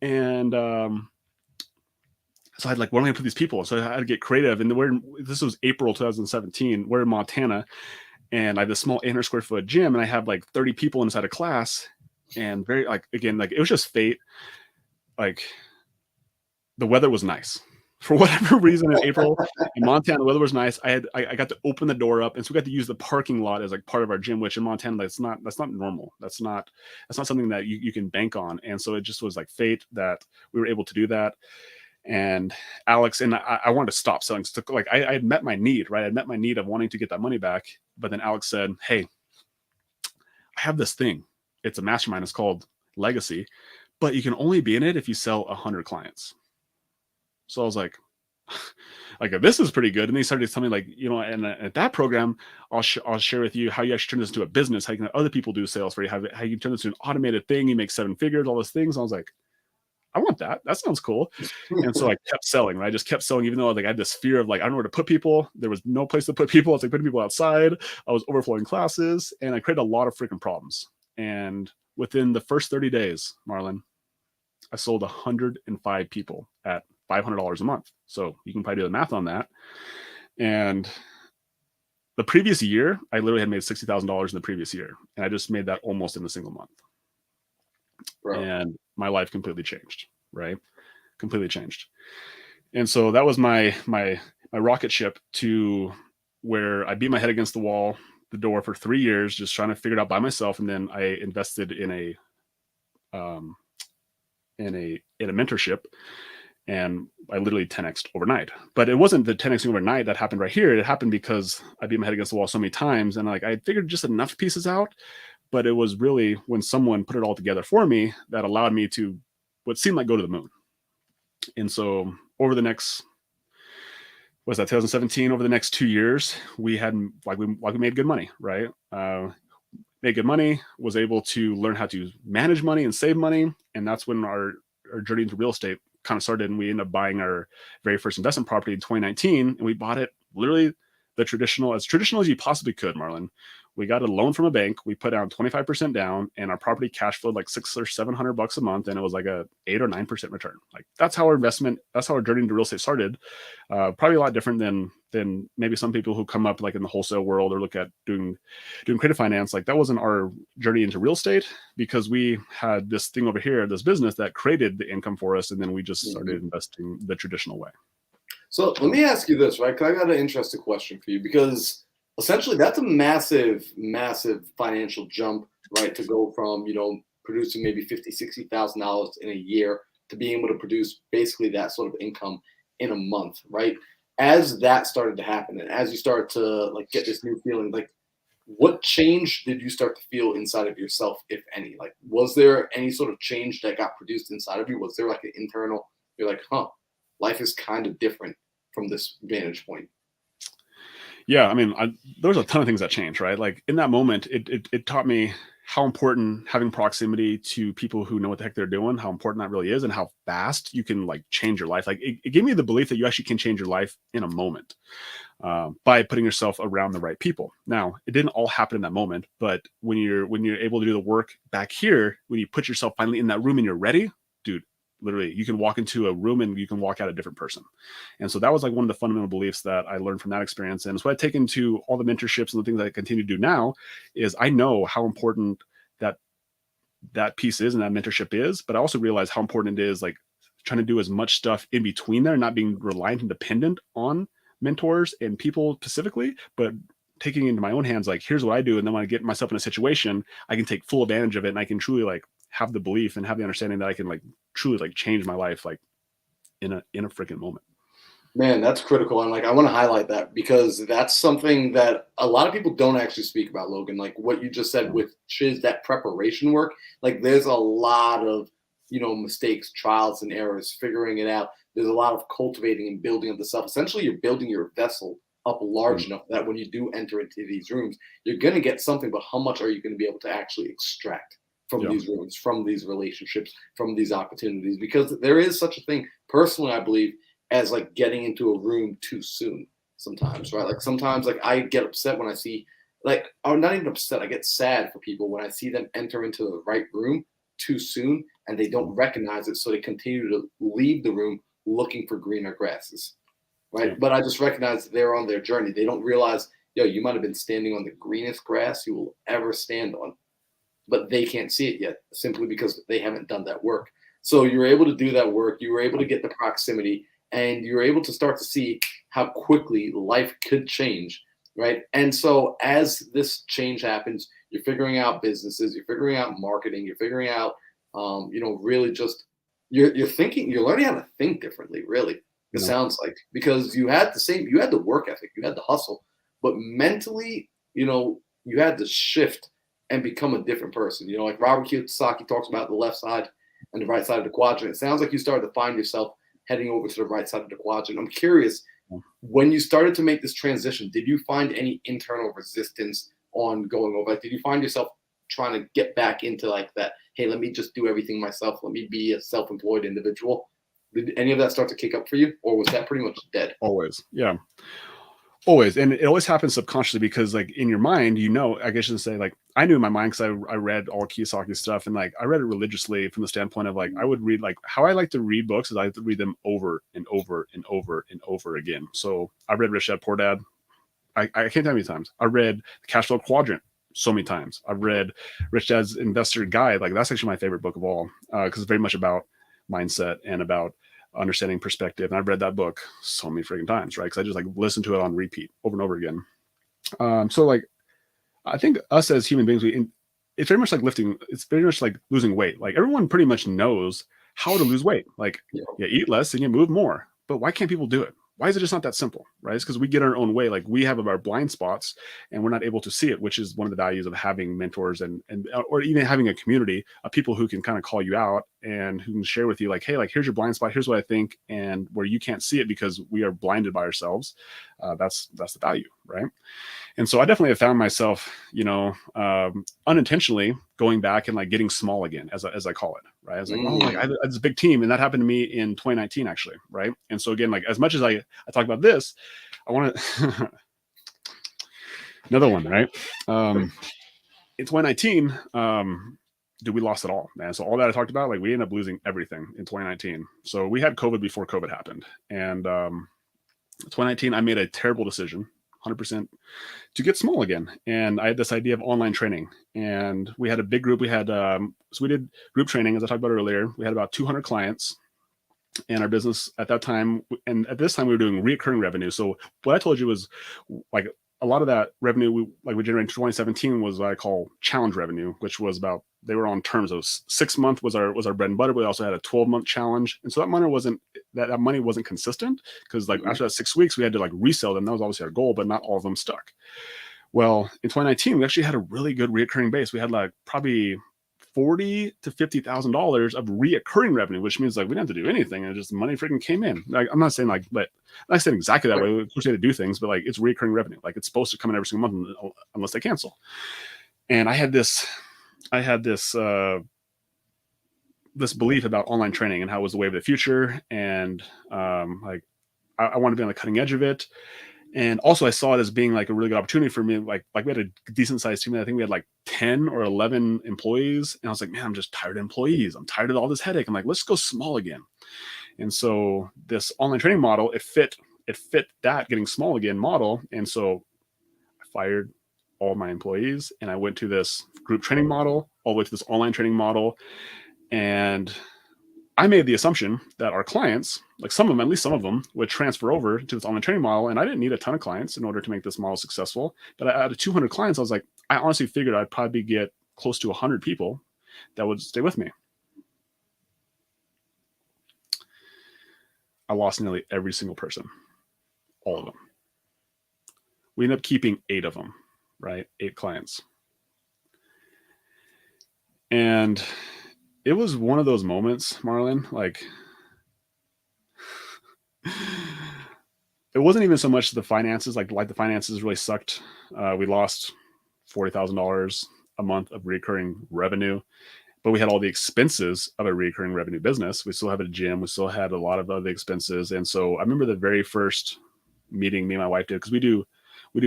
And so I had like, where am I gonna put these people? So I had to get creative. And this was April 2017. We're in Montana, and I have this small 800 square foot gym, and I have like 30 people inside a class. And it was just fate. Like the weather was nice. For whatever reason, in April in Montana, the weather was nice. I got to open the door up, and so we got to use the parking lot as like part of our gym, which in Montana that's not normal. That's not something that you can bank on. And so it just was like fate that we were able to do that. And Alex and I wanted to stop selling. So like I had met my need, right? I met my need of wanting to get that money back. But then Alex said, "Hey, I have this thing. It's a mastermind. It's called Legacy, but you can only be in it if you sell 100 clients." So I was like, this is pretty good. And they started telling me like, and at that program, I'll share with you how you actually turn this into a business, how you can have other people do sales for you, how you can turn this into an automated thing. You make 7 figures, all those things. And I was like, I want that. That sounds cool. And so I kept selling, right? I just kept selling, even though like I had this fear of like, I don't know where to put people. There was no place to put people. I was like putting people outside. I was overflowing classes, and I created a lot of freaking problems. And within the first 30 days, Marlon, I sold 105 people at $500 a month. So you can probably do the math on that. And the previous year, I literally had made $60,000 in the previous year. And I just made that almost in a single month. Bro. And my life completely changed, right? Completely changed. And so that was my rocket ship to where I beat my head against the door for 3 years, just trying to figure it out by myself. And then I invested in a mentorship, and I literally 10x'd overnight. But it wasn't the 10xing overnight that happened right here. It happened because I beat my head against the wall so many times, and like I figured just enough pieces out. But it was really when someone put it all together for me that allowed me to what seemed like go to the moon. And so over the next, 2017, over the next 2 years, we had we made good money, right? Made good money, was able to learn how to manage money and save money. And that's when our journey into real estate kind of started. And we ended up buying our very first investment property in 2019. And we bought it literally as traditional as you possibly could, Marlon. We got a loan from a bank. We put down 25% down, and our property cash flowed like $600 or $700 a month, and it was like a 8 or 9% return. Like that's how our journey into real estate started. Probably a lot different than maybe some people who come up like in the wholesale world or look at doing creative finance. Like that wasn't our journey into real estate, because we had this thing over here, this business that created the income for us, and then we just started investing the traditional way. So let me ask you this, right? Because I got an interesting question for you, because essentially that's a massive, massive financial jump, right? To go from, producing maybe $50,000, $60,000 in a year to being able to produce basically that sort of income in a month, right? As that started to happen, and as you start to like get this new feeling, like what change did you start to feel inside of yourself, if any? Like, was there any sort of change that got produced inside of you? Was there like an internal, you're like, life is kind of different from this vantage point? Yeah, I mean, there's a ton of things that change, right? Like in that moment, it taught me how important having proximity to people who know what the heck they're doing, how important that really is, and how fast you can like change your life. Like it gave me the belief that you actually can change your life in a moment by putting yourself around the right people. Now, it didn't all happen in that moment, but when you're able to do the work back here, when you put yourself finally in that room and you're ready, dude, literally, you can walk into a room and you can walk out a different person. And so that was like one of the fundamental beliefs that I learned from that experience. And so I take into all the mentorships and the things that I continue to do now is I know how important that piece is and that mentorship is, but I also realize how important it is like trying to do as much stuff in between there, not being reliant and dependent on mentors and people specifically, but taking it into my own hands, like, here's what I do. And then when I get myself in a situation, I can take full advantage of it. And I can truly like have the belief and have the understanding that I can like truly like change my life, like in a freaking moment. Man, that's critical. And like, I want to highlight that because that's something that a lot of people don't actually speak about, Logan. Like what you just said, which is that preparation work. Like there's a lot of, mistakes, trials and errors, figuring it out. There's a lot of cultivating and building of the self. Essentially, you're building your vessel up large enough that when you do enter into these rooms, you're going to get something, but how much are you going to be able to actually extract from these rooms, from these relationships, from these opportunities? Because there is such a thing, personally, I believe, as like getting into a room too soon sometimes, right? Like sometimes like I get upset when I see, like, I'm not even upset, I get sad for people when I see them enter into the right room too soon and they don't recognize it, so they continue to leave the room looking for greener grasses, right? Yeah. But I just recognize that they're on their journey. They don't realize, you might have been standing on the greenest grass you will ever stand on, but they can't see it yet simply because they haven't done that work. So you're able to do that work. You were able to get the proximity, and you're able to start to see how quickly life could change, right? And so as this change happens, you're figuring out businesses, you're figuring out marketing, you're figuring out, really just you're thinking, you're learning how to think differently. Really, it Yeah. sounds like, because you had the work ethic, you had the hustle, but mentally, you had to shift and become a different person. Like Robert Kiyosaki talks about the left side and the right side of the quadrant. It sounds like you started to find yourself heading over to the right side of the quadrant. I'm curious, when you started to make this transition, did you find any internal resistance on going over? Did you find yourself trying to get back into like that, hey, let me just do everything myself, let me be a self-employed individual? Did any of that start to kick up for you, or was that pretty much dead? Always. Yeah. Always. And it always happens subconsciously because like in your mind, I guess you should say, like, I knew in my mind, because I read all Kiyosaki stuff, and like I read it religiously from the standpoint of like I would read, like, how I like to read books is I like to read them over and over and over and over again. So I read Rich Dad Poor Dad. I can't tell you how many times. I read The Cash Flow Quadrant so many times. I've read Rich Dad's Investor Guide. Like, that's actually my favorite book of all, because it's very much about mindset and about understanding perspective. And I've read that book so many freaking times, right? Because I just like listen to it on repeat over and over again. So like, I think us as human beings, it's very much like lifting. It's very much like losing weight. Like, everyone pretty much knows how to lose weight. Like, Yeah. you eat less and you move more. But why can't people do it? Why is it just not that simple, right? It's because we get our own way. Like, we have our blind spots and we're not able to see it, which is one of the values of having mentors and or even having a community of people who can kind of call you out and who can share with you, like, hey, like, here's your blind spot, here's what I think, and where you can't see it because we are blinded by ourselves. That's the value, right? And so I definitely have found myself, unintentionally going back and like getting small again, as I call it, right? I was like, oh, like, I had this big team, and that happened to me in 2019, actually, right? And so again, like, as much as I talk about this, I want to another one, right? In 2019, we lost it all, man. So all that I talked about, like, we ended up losing everything in 2019. So we had COVID before COVID happened, and 2019, I made a terrible decision, 100%, to get small again. And I had this idea of online training, and we had a big group. We had, so we did group training, as I talked about earlier. We had about 200 clients in our business at that time. And at this time we were doing recurring revenue. So what I told you was, like, a lot of that revenue we generated in 2017 was what I call challenge revenue, which was about, they were on terms of 6 month was our bread and butter. But we also had a 12-month challenge. And so that money wasn't consistent, because like after that 6 weeks, we had to like resell them. That was obviously our goal, but not all of them stuck. Well, in 2019, we actually had a really good reoccurring base. We had like probably $40,000 to $50,000 of reoccurring revenue, which means like we didn't have to do anything, and just the money freaking came in. Like, I'm not saying like, but I said exactly that way. Of course, you had to do things, but like, it's reoccurring revenue. Like, it's supposed to come in every single month unless they cancel. And I had this this belief about online training and how it was the way of the future, and like I want to be on the cutting edge of it. And also I saw it as being like a really good opportunity for me. Like we had a decent sized team. I think we had like 10 or 11 employees. And I was like, man, I'm just tired of employees. I'm tired of all this headache. I'm like, let's go small again. And so this online training model, it fit that getting small again model. And so I fired all my employees and I went to this group training model, all the way to this online training model. And I made the assumption that our clients, like some of them, at least some of them, would transfer over to this online training model. And I didn't need a ton of clients in order to make this model successful. But out of 200 clients, I was like, I honestly figured I'd probably get close to 100 people that would stay with me. I lost nearly every single person, all of them. We ended up keeping 8 of them, right? 8 clients. And it was one of those moments, Marlon, like, it wasn't even so much the finances, like the finances really sucked. We lost $40,000 a month of recurring revenue, but we had all the expenses of a recurring revenue business. We still have a gym. We still had a lot of other expenses. And so I remember the very first meeting me and my wife did, because we do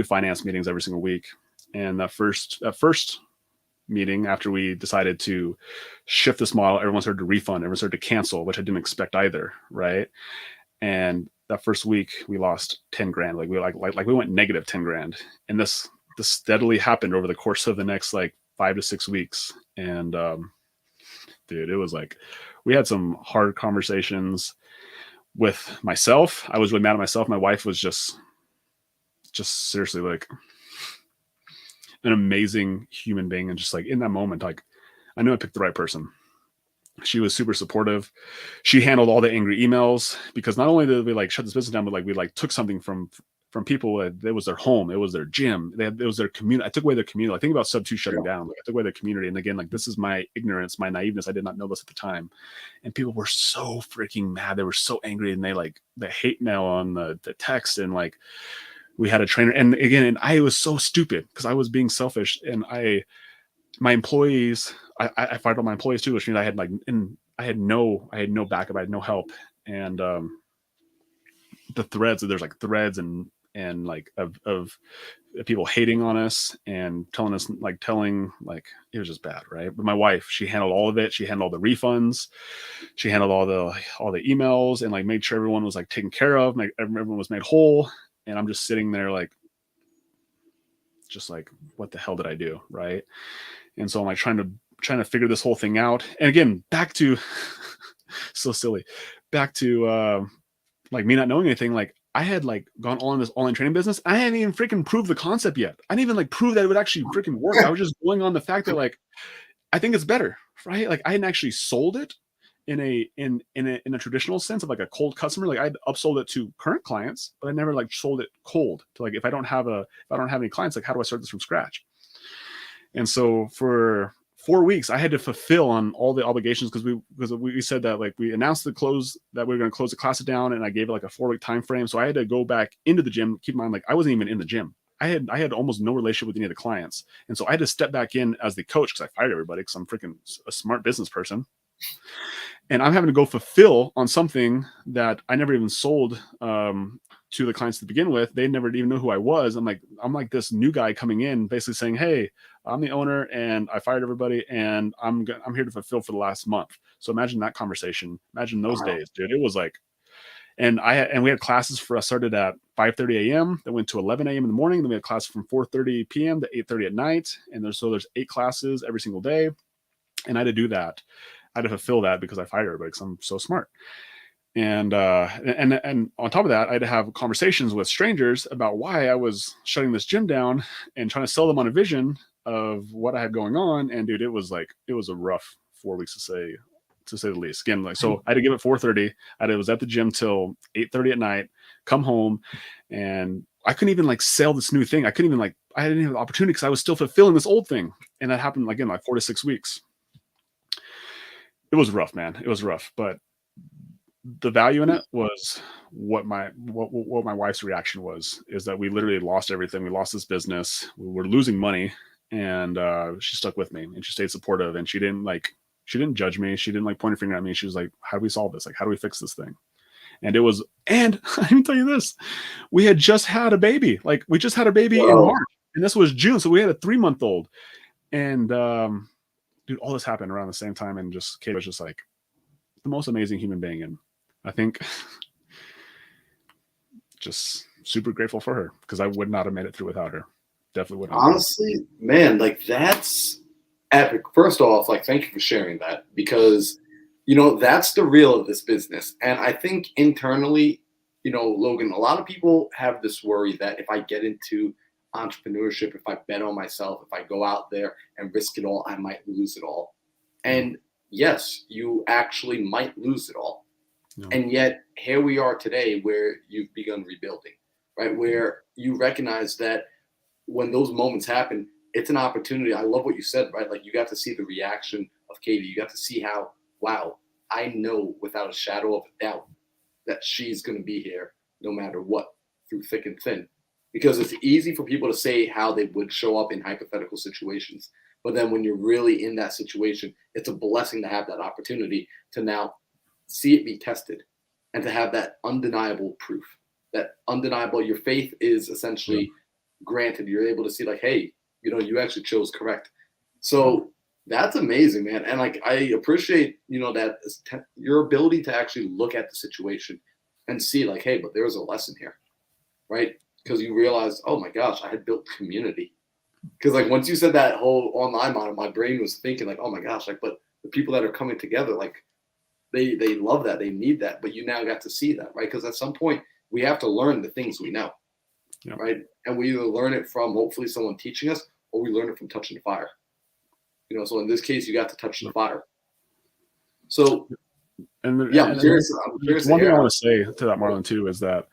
finance meetings every single week. And that first meeting, after we decided to shift this model, everyone started to refund, everyone started to cancel, which I didn't expect either, right? And that first week we lost 10 grand. Like we went negative 10 grand. And this steadily happened over the course of the next like 5 to 6 weeks. And dude, it was like, we had some hard conversations. with myself. I was really mad at myself. My wife was just seriously like an amazing human being. And just like in that moment, like I knew I picked the right person. She was super supportive. She handled all the angry emails because not only did we like shut this business down, but like we like took something from people. It was their home. It was their gym. It was their community. I took away their community. I think about Sub 2 shutting down. Like, I took away their community. And again, like this is my ignorance, my naiveness. I did not know this at the time. And people were so freaking mad. They were so angry, and they like the hate mail on the text, and like we had a trainer. And again, and I was so stupid because I was being selfish, and my employees, I fired all my employees too, which means I had like, I had no backup, I had no help. And the threads, there's like threads and like of people hating on us and telling it was just bad, right? But my wife, she handled all of it. She handled all the refunds, she handled all the emails, and like made sure everyone was like taken care of, everyone was made whole. And I'm just sitting there like, just like, what the hell did I do, right? And so I'm like trying to figure this whole thing out. And again, back to so silly, back to like me not knowing anything. Like I had like gone on this online training business. I hadn't even freaking proved the concept yet. I didn't even like prove that it would actually freaking work. I was just going on the fact that like I think it's better, right? Like I hadn't actually sold it in a traditional sense of like a cold customer. Like I'd upsold it to current clients, but I never like sold it cold to like if I don't have any clients, like how do I start this from scratch? And so for 4 weeks, I had to fulfill on all the obligations because we said that like we announced the close that we were going to close the classes down, and I gave it like a 4-week time frame. So I had to go back into the gym. Keep in mind, like I wasn't even in the gym. I had almost no relationship with any of the clients, and so I had to step back in as the coach because I fired everybody because I'm freaking a smart business person. And I'm having to go fulfill on something that I never even sold to the clients to begin with. They never even knew who I was. I'm like this new guy coming in, basically saying, "Hey, I'm the owner, and I fired everybody, and I'm here to fulfill for the last month." So imagine that conversation. Imagine those days, dude. It was like, and we had classes for us started at 5:30 a.m. That went to 11 a.m. in the morning. Then we had classes from 4:30 p.m. to 8:30 at night, and there's 8 classes every single day, and I had to do that. I had to fulfill that because I fired everybody because I'm so smart. And on top of that, I had to have conversations with strangers about why I was shutting this gym down and trying to sell them on a vision of what I had going on. And dude, it was a rough 4 weeks to say the least. Again, like, so I had to give it 4:30. I was at the gym till 8:30 at night, come home, and I couldn't even like sell this new thing. I didn't even have the opportunity because I was still fulfilling this old thing. And that happened again, like 4 to 6 weeks. It was rough, man. It was rough, but the value in it was what my wife's reaction was, is that we literally lost everything. We lost this business. We were losing money, and she stuck with me, and she stayed supportive, and she didn't judge me. She didn't like point a finger at me. She was like, "How do we solve this? Like, how do we fix this thing?" And let me tell you this, we had just had a baby. Like we just had a baby in March, and this was June. So we had a 3-month-old, and dude, all this happened around the same time. And just Kate was just like the most amazing human being. And I think just super grateful for her because I would not have made it through without her. Definitely would not. Honestly, man, like that's epic. First off, like thank you for sharing that because that's the real of this business. And I think internally, Logan, a lot of people have this worry that if I get into entrepreneurship, if I bet on myself, if I go out there and risk it all, I might lose it all. And yes, you actually might lose it all. No. And yet here we are today where you've begun rebuilding, right? Where you recognize that when those moments happen, it's an opportunity. I love what you said, right? Like you got to see the reaction of Katie. You got to see how, wow, I know without a shadow of a doubt that she's going to be here no matter what, through thick and thin. Because it's easy for people to say how they would show up in hypothetical situations. But then when you're really in that situation, it's a blessing to have that opportunity to now see it be tested and to have that undeniable proof, that undeniable, your faith is essentially granted. You're able to see like, hey, you actually chose correct. So that's amazing, man. And like, I appreciate, that your ability to actually look at the situation and see like, hey, but there's a lesson here, right? Because you realize, oh my gosh, I had built community. Because like once you said that whole online model, my brain was thinking like, oh my gosh, like, but the people that are coming together, like They love that. They need that. But you now got to see that, right? Because at some point we have to learn the things we know, right? And we either learn it from hopefully someone teaching us, or we learn it from touching the fire. So in this case, you got to touch the fire. So, I'm curious one thing I want to say to that, Marlon, too, is that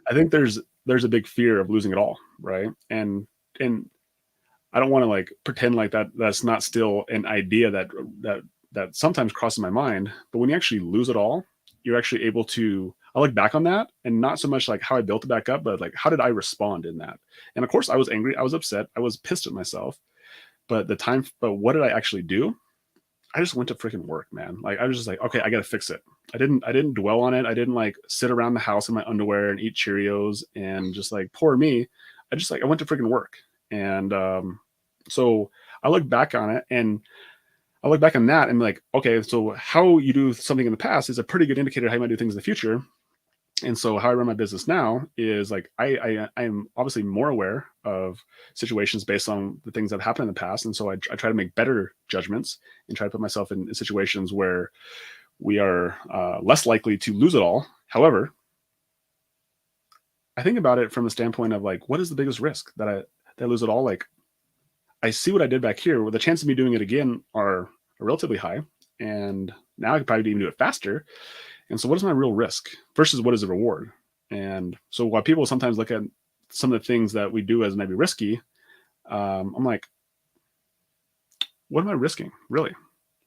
I think there's a big fear of losing it all, right? And I don't want to like pretend like that's not still an idea that sometimes crosses my mind. But when you actually lose it all, you're actually able to. I look back on that, and not so much like how I built it back up, but like how did I respond in that? And of course, I was angry, I was upset, I was pissed at myself. But what did I actually do? I just went to freaking work, man. Like I was just like, okay, I got to fix it. I didn't dwell on it. I didn't like sit around the house in my underwear and eat Cheerios and just like poor me. I went to freaking work. And so I look back on it, and I look back on that and like, okay, so how you do something in the past is a pretty good indicator of how you might do things in the future. And so how I run my business now is like I am obviously more aware of situations based on the things that happened in the past. And so I try to make better judgments and try to put myself in situations where we are less likely to lose it all. However, I think about it from the standpoint of like, what is the biggest risk that I lose it all? Like, I see what I did back here, where the chance of me doing it again are relatively high. And now I could probably even do it faster. And so what is my real risk versus what is the reward? And so while people sometimes look at some of the things that we do as maybe risky, I'm like, what am I risking really?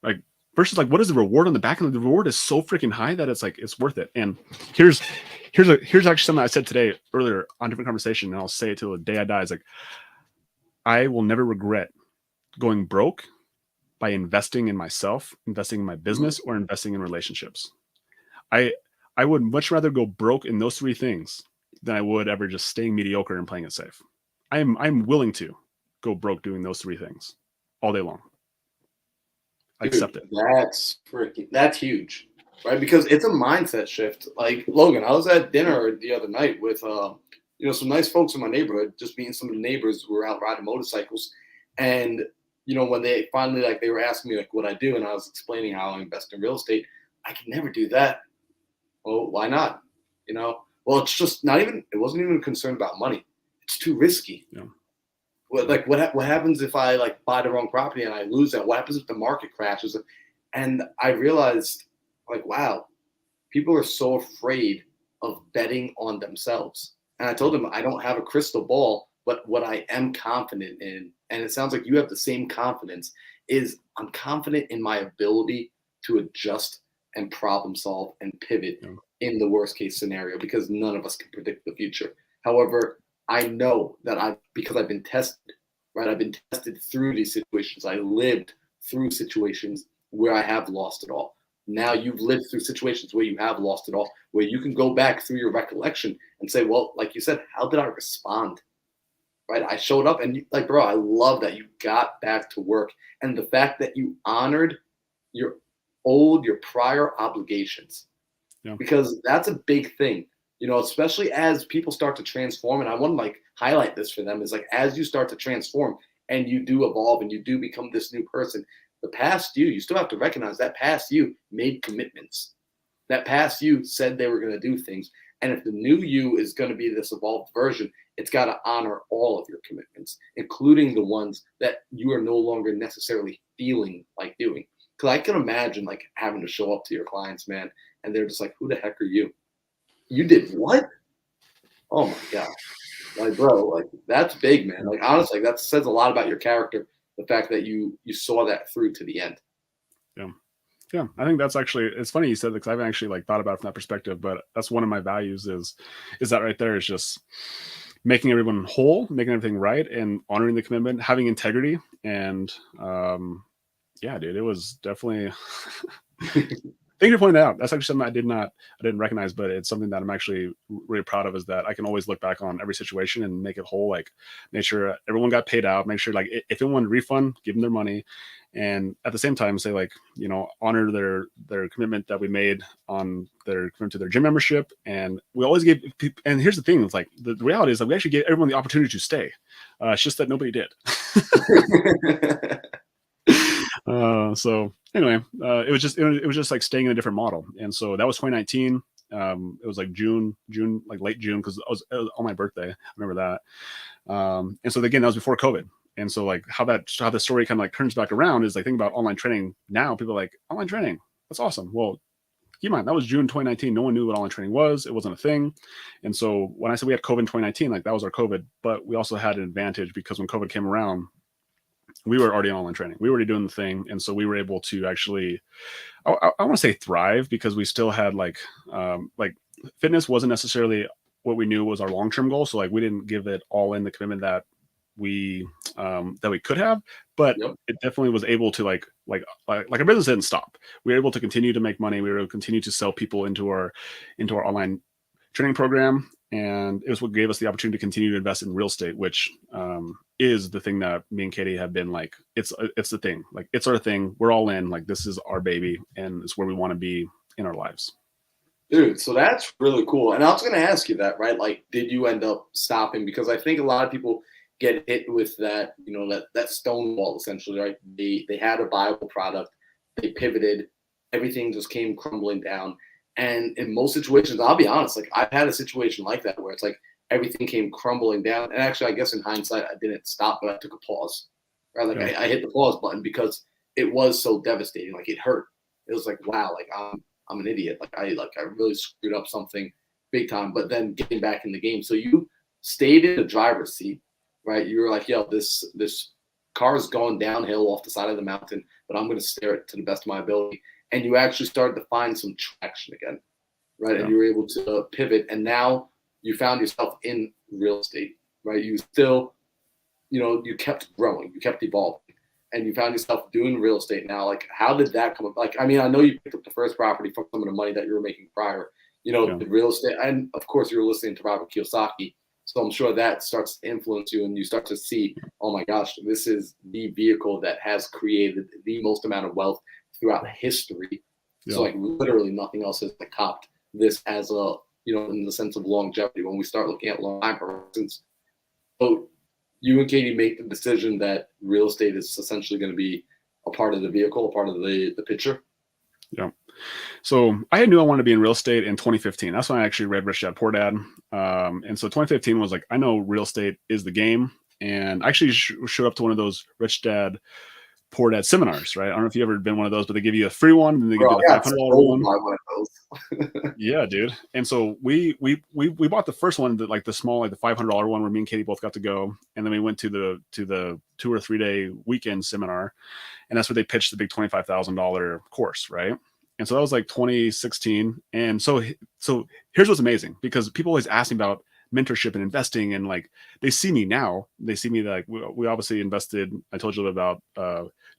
Like versus like, what is the reward on the back end? The reward is so freaking high that it's like, it's worth it. And here's actually something I said today earlier on a different conversation, and I'll say it till the day I die. Is like, I will never regret going broke by investing in myself, investing in my business, or investing in relationships. I would much rather go broke in those three things than I would ever just staying mediocre and playing it safe. I'm willing to go broke doing those three things all day long. I accept it. That's huge, right? Because it's a mindset shift. Like Logan, I was at dinner the other night with some nice folks in my neighborhood, just meeting some of the neighbors who were out riding motorcycles. And, when they finally, like, they were asking me, like, what I do, and I was explaining how I invest in real estate, I can never do that. Well, why not? Well, it's just it wasn't even a concern about money. It's too risky. Yeah. What happens if I, like, buy the wrong property and I lose that? What happens if the market crashes? And I realized, like, wow, people are so afraid of betting on themselves. And I told him I don't have a crystal ball, but what I am confident in, and it sounds like you have the same confidence, is I'm confident in my ability to adjust and problem solve and pivot in the worst case scenario, because none of us can predict the future. However, I know that because I've been tested, right? I've been tested through these situations. I lived through situations where I have lost it all. Now you've lived through situations where you have lost it all, where you can go back through your recollection and say, well, like you said, how did I respond? Right? I showed up and like, bro, I love that you got back to work. And the fact that you honored your prior obligations, because that's a big thing, especially as people start to transform. And I want to like highlight this for them is like, as you start to transform and you do evolve and you do become this new person, the past you still have to recognize that past you made commitments. That past you said they were going to do things. And if the new you is going to be this evolved version, it's got to honor all of your commitments, including the ones that you are no longer necessarily feeling like doing. Because I can imagine like having to show up to your clients, man, and they're just like, who the heck are you? You did what? Oh my gosh. Like, bro, like that's big, man. Like, honestly, that says a lot about your character. The fact that you saw that through to the end. Yeah, I think that's actually, it's funny you said that, because I haven't actually like thought about it from that perspective, but that's one of my values is that right there is just making everyone whole, making everything right, and honoring the commitment, having integrity. And yeah, dude, it was definitely thank you for pointing that out. That's actually something I didn't recognize, but it's something that I'm actually really proud of, is that I can always look back on every situation and make it whole, like make sure everyone got paid out, make sure like if anyone wanted a refund, give them their money. And at the same time say like, honor their commitment that we made on their commitment to their gym membership. And we always gave people, and here's the thing, it's like the reality is that we actually gave everyone the opportunity to stay. It's just that nobody did. So anyway, it was just like staying in a different model. And so that was 2019. It was like June, like late June, because it was on my birthday. I remember that. And so again, that was before COVID. And so like how the story kind of like turns back around is like think about online training now. People are like, online training, that's awesome. Well, keep in mind that was June 2019. No one knew what online training was. It wasn't a thing. And so when I said we had COVID in 2019, like that was our COVID, but we also had an advantage because when COVID came around, we were already in online training. We were already doing the thing. And so we were able to actually, I want to say thrive, because we still had like fitness wasn't necessarily what we knew was our long-term goal. So like we didn't give it all in the commitment that we could have, but Yep. it definitely was able to like our business didn't stop. We were able to continue to make money. We were able to continue to sell people into our online training program, and it was what gave us the opportunity to continue to invest in real estate, which is the thing that me and Katie have been like, it's the thing, like it's our thing. We're all in, like this is our baby, and it's where we want to be in our lives. Dude, so that's really cool. And I was going to ask you that, right? Like, did you end up stopping? Because I think a lot of people get hit with that, that stone wall essentially, right? They had a viable product, they pivoted, everything just came crumbling down. And in most situations, I'll be honest, like I've had a situation like that where it's like everything came crumbling down. And actually, I guess in hindsight, I didn't stop, but I took a pause, right? Like Yeah. I hit the pause button because it was so devastating. Like it hurt. It was like, wow, like I'm an idiot. Like I really screwed up something big time. But then getting back in the game, so you stayed in the driver's seat, right? You were like, yo, this car is going downhill off the side of the mountain, but I'm going to steer it to the best of my ability. And you actually started to find some traction again, right? And Yeah. you were able to pivot, and now you found yourself in real estate, right? You still, you kept growing, you kept evolving, and you found yourself doing real estate now. Like, how did that come up? Like, I mean, I know you picked up the first property from some of the money that you were making prior, Yeah. the real estate, and of course, you were listening to Robert Kiyosaki. So I'm sure that starts to influence you, and you start to see, oh my gosh, this is the vehicle that has created the most amount of wealth throughout history. So Yeah. like literally nothing else has topped this as a, in the sense of longevity when we start looking at long time horizons. So you and Katie make the decision that real estate is essentially going to be a part of the vehicle, a part of the picture. Yeah. So I knew I wanted to be in real estate in 2015. That's when I actually read Rich Dad Poor Dad. And so 2015 was like, I know real estate is the game. And I actually showed up to one of those Rich Dad Poor Dad seminars, right? I don't know if you've ever been one of those, but they give you a free one and they give Bro, you the I got $500 sold one. by one of those. Yeah, dude. And so we bought the first one, like the small, like the $500 one, where me and Katie both got to go, and then we went to the 2 or 3 day weekend seminar, and that's where they pitched the big $25,000 course, right? And so that was like 2016. And so here's what's amazing, because people always ask me about mentorship and investing, and like they see me now. They see me like we obviously invested. I told you about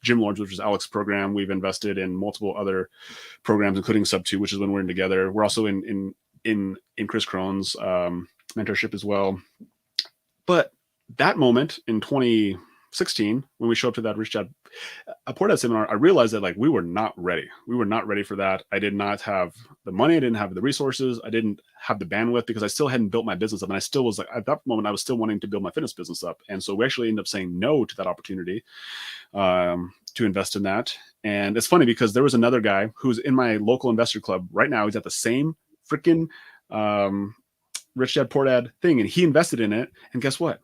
Gym Lords, which was Alex's program. We've invested in multiple other programs, including Sub 2, which is when we're in together. We're also in Chris Crohn's mentorship as well. But that moment in 2016, when we showed up to that Rich Dad Poor Dad seminar, I realized that like we were not ready. We were not ready for that. I did not have the money. I didn't have the resources. I didn't have the bandwidth, because I still hadn't built my business up. And I still was like, at that moment, I was still wanting to build my fitness business up. And so we actually ended up saying no to that opportunity to invest in that. And it's funny because there was another guy who's in my local investor club right now. He's at the same freaking Rich Dad Poor Dad thing, and he invested in it. And guess what?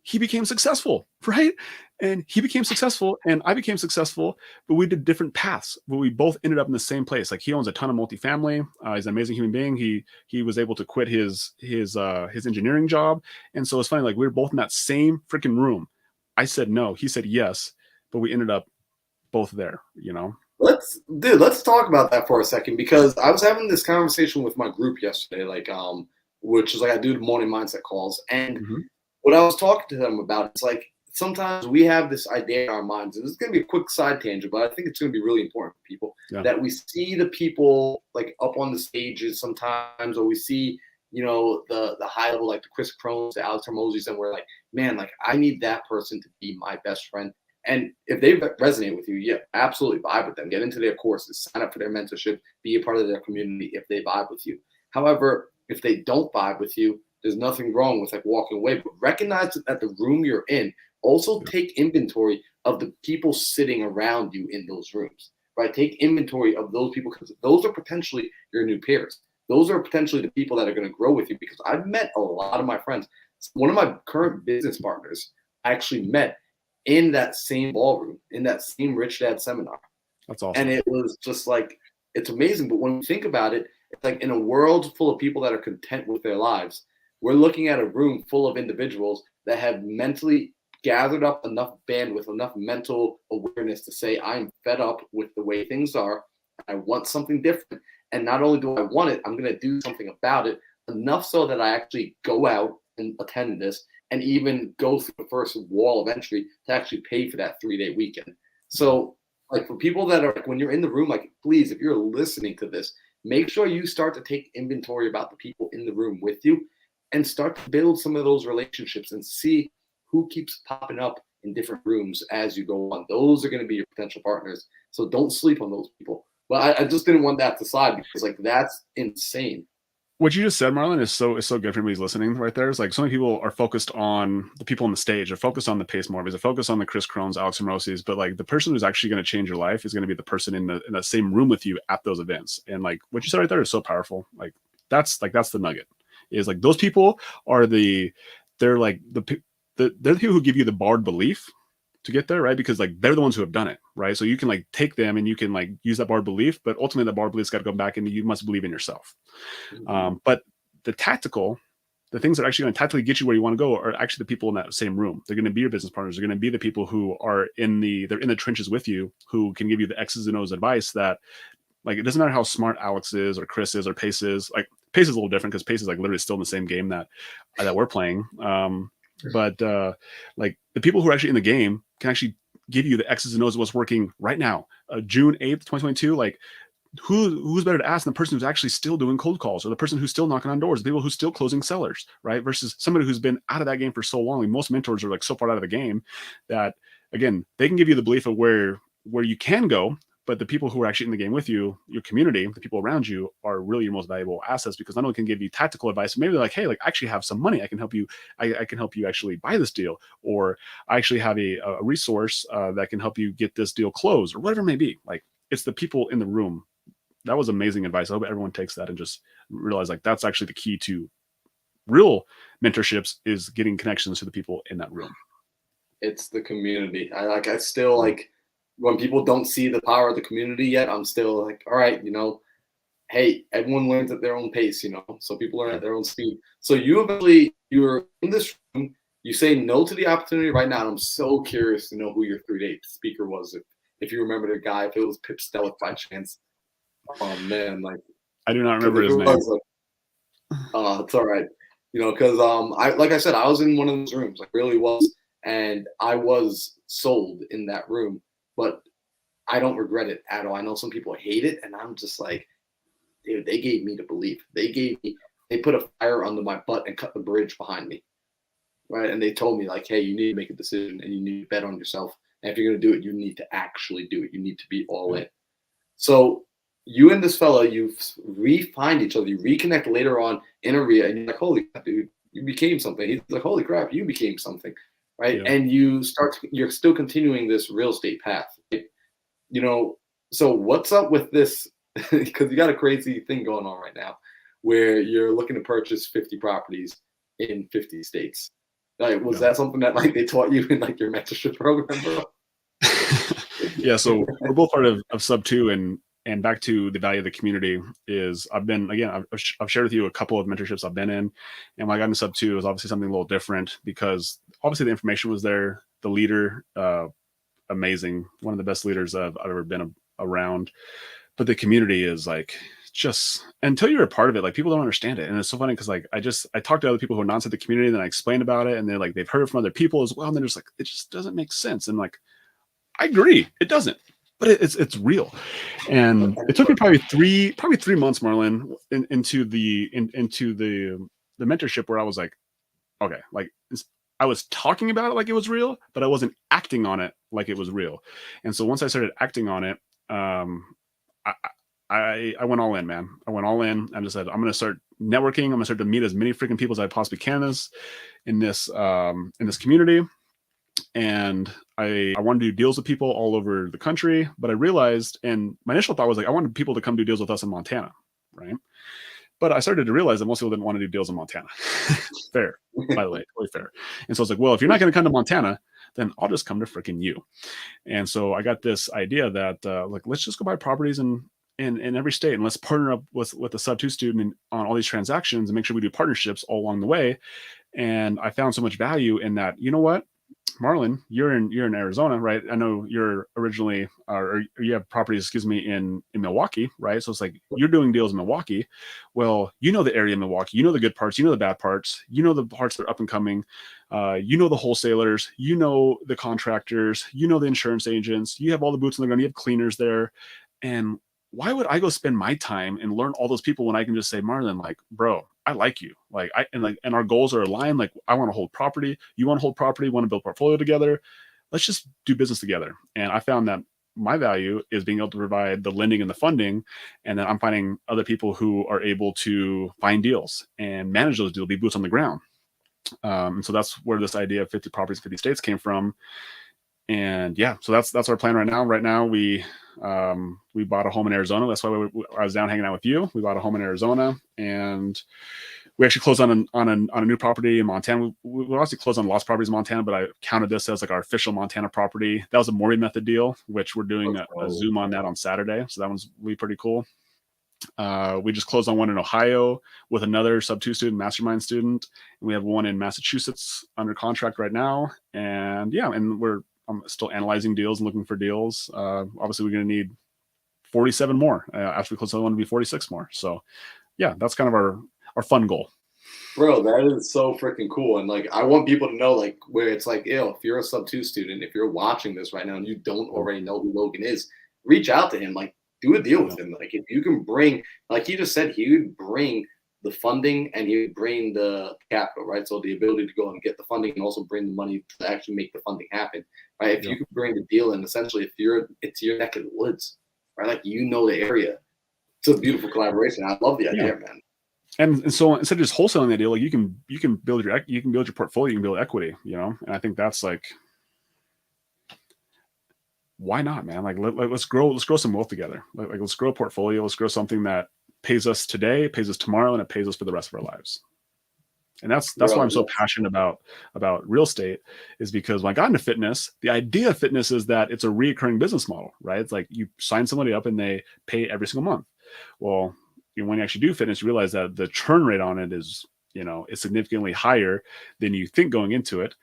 He became successful, right? And he became successful, and I became successful, but we did different paths. But we both ended up in the same place. Like, he owns a ton of multifamily. He's an amazing human being. He was able to quit his engineering job, and so it's funny. Like, we were both in that same freaking room. I said no. He said yes, but we ended up both there. Let's talk about that for a second, because I was having this conversation with my group yesterday, which is like I do the morning mindset calls, and Mm-hmm. what I was talking to them about, it's like sometimes we have this idea in our minds, and this is going to be a quick side tangent, but I think it's going to be really important for people, that we see the people like up on the stages sometimes, or we see, the high level, like the Chris Crohn's, the Alex Hormozis, and we're like, man, like I need that person to be my best friend. And if they resonate with you, yeah, absolutely vibe with them. Get into their courses, sign up for their mentorship, be a part of their community if they vibe with you. However, if they don't vibe with you, there's nothing wrong with like walking away, but recognize that the room you're in. Also take inventory of the people sitting around you in those rooms, right? Take inventory of those people, because those are potentially your new peers. Those are potentially the people that are going to grow with you, because I've met a lot of my friends. One of my current business partners I actually met in that same ballroom, in that same Rich Dad seminar. That's awesome. And it was just like, it's amazing. But when you think about it, it's like in a world full of people that are content with their lives, we're looking at a room full of individuals that have mentally gathered up enough bandwidth, enough mental awareness to say, I'm fed up with the way things are. I want something different. And not only do I want it, I'm going to do something about it, enough so that I actually go out and attend this and even go through the first wall of entry to actually pay for that 3-day weekend. So, like, for people that are, like, when you're in the room, like, please, if you're listening to this, make sure you start to take inventory about the people in the room with you and start to build some of those relationships and see who keeps popping up in different rooms as you go on. Those are going to be your potential partners. So don't sleep on those people. But I just didn't want that to slide, because, like, that's insane. What you just said, Marlon, is so good for anybody who's listening right there. It's like so many people are focused on the people on the stage, they're focused on the Pace Morbies, they're focused on the Chris Crones, Alex Morosis, but like the person who's actually going to change your life is going to be the person in the same room with you at those events. And like what you said right there is so powerful. That's the nugget. Is like those people are they're the people who give you the borrowed belief to get there, right? Because like they're the ones who have done it, right? So you can like take them and you can like use that borrowed belief, but ultimately that borrowed belief's got to go back and you must believe in yourself. But the things that are actually going to tactically get you where you want to go are actually the people in that same room. They're going to be your business partners. They're going to be the people who are they're in the trenches with you, who can give you the X's and O's advice that, like, it doesn't matter how smart Alex is or Chris is or Pace is. Like Pace is a little different because Pace is like literally still in the same game that we're playing. But like the people who are actually in the game can actually give you the X's and O's of what's working right now. June 8th, 2022, like who's better to ask than the person who's actually still doing cold calls, or the person who's still knocking on doors, the people who's still closing sellers, right? Versus somebody who's been out of that game for so long. Like most mentors are like so far out of the game that, again, they can give you the belief of where you can go, but the people who are actually in the game with you, your community, the people around you, are really your most valuable assets, because not only can give you tactical advice, maybe they're like, hey, like I actually have some money, I can help you, I can help you actually buy this deal, or I actually have a resource that can help you get this deal closed, or whatever it may be. Like it's the people in the room. That was amazing advice. I hope everyone takes that and just realize like that's actually the key to real mentorships, is getting connections to the people in that room. It's the community. I still like, when people don't see the power of the community yet, I'm still like, all right, hey, everyone learns at their own pace, so people learn at their own speed. So you're in this room, you say no to the opportunity right now. And I'm so curious to know who your 3-day speaker was. If you remember the guy, if it was Pip Stellick by chance. Oh man, like I do not remember his name. It's all right. Because like I said, I was in one of those rooms, like really was, and I was sold in that room. But I don't regret it at all. I know some people hate it, and I'm just like, dude, they gave me the belief. They put a fire under my butt and cut the bridge behind me, right? And they told me like, hey, you need to make a decision and you need to bet on yourself. And if you're gonna do it, you need to actually do it. You need to be all in. So you and this fella, you re-find each other, you reconnect later on in a RIA, and you're like, holy crap, dude, you became something. He's like, holy crap, you became something. Right. Yeah. And you're still continuing this real estate path. Right? So what's up with this? Because you got a crazy thing going on right now where you're looking to purchase 50 properties in 50 states. Like, was that something that like they taught you in like your mentorship program, bro? Yeah. So we're both part of Sub 2, and back to the value of the community is I've shared with you a couple of mentorships I've been in, and when I got into Sub 2, it was obviously something a little different because obviously the information was there, the leader, amazing, one of the best leaders I've ever been around, but the community is like, just until you're a part of it, like people don't understand it. And it's so funny because like I talked to other people who are not inside the community, and then I explained about it, and they're like, they've heard it from other people as well, and they're just like, it just doesn't make sense. And like, I agree, it doesn't, but it's real. And it took me probably 3 months, Marlon, into the mentorship, where I was like, okay, like I was talking about it like it was real, but I wasn't acting on it like it was real. And so once I started acting on it, I went all in, man. I went all in. I just said, I'm going to start networking. I'm going to start to meet as many freaking people as I possibly can in this community. And I wanted to do deals with people all over the country, but I realized, and my initial thought was like, I wanted people to come do deals with us in Montana, right? But I started to realize that most people didn't want to do deals in Montana. Fair, by the way, totally fair. And so I was like, well, if you're not going to come to Montana, then I'll just come to freaking you. And so I got this idea that like, let's just go buy properties in every state, and let's partner up with a sub two student on all these transactions and make sure we do partnerships all along the way. And I found so much value in that. You know what, Marlon, you're in Arizona, right? I know you're originally, or you have properties, excuse me, in Milwaukee, right? So it's like you're doing deals in Milwaukee. Well, you know the area of Milwaukee, you know the good parts, you know the bad parts, you know the parts that are up and coming, you know the wholesalers, you know the contractors, you know the insurance agents, you have all the boots on the ground, you have cleaners there, and why would I go spend my time and learn all those people when I can just say, Marlon, like, bro, I like you. Like and our goals are aligned. Like I want to hold property. You want to hold property, want to build portfolio together. Let's just do business together. And I found that my value is being able to provide the lending and the funding. And then I'm finding other people who are able to find deals and manage those deals, be boots on the ground. And so that's where this idea of 50 properties, 50 states came from. And yeah, so that's our plan right now. Right now, we bought a home in Arizona. That's why I was down hanging out with you. We bought a home in Arizona, and we actually closed on a new property in Montana. We obviously closed on lost properties in Montana, but I counted this as like our official Montana property. That was a Maury method deal, which we're doing a Zoom on that on Saturday. So that one's really pretty cool. We just closed on one in Ohio with another sub two student, mastermind student, and we have one in Massachusetts under contract right now. And yeah, and I'm still analyzing deals and looking for deals. Obviously, we're going to need 47 more after we close the one to be 46 more. So yeah, that's kind of our fun goal. Bro, that is so freaking cool. And like, I want people to know, like, where it's like, if you're a sub two student, if you're watching this right now and you don't already know who Logan is, reach out to him. Like, do a deal with him. Like, if you can bring, like he just said, he would bring the funding and he would bring the capital, right? So the ability to go and get the funding and also bring the money to actually make the funding happen, right? If you could bring the deal in, essentially, it's your neck of the woods, right? Like, you know the area. It's a beautiful collaboration. I love the idea, man. And so instead of just wholesaling the deal, like you can build your portfolio, you can build equity, you know. And I think that's like, why not, man? Like let's grow some wealth together. Like let's grow a portfolio. Let's grow something that pays us today, pays us tomorrow, and it pays us for the rest of our lives. And that's why I'm so passionate about real estate, is because when I got into fitness, the idea of fitness is that it's a recurring business model, right? It's like you sign somebody up and they pay every single month. Well, when you actually do fitness, you realize that the churn rate on it is significantly higher than you think going into it.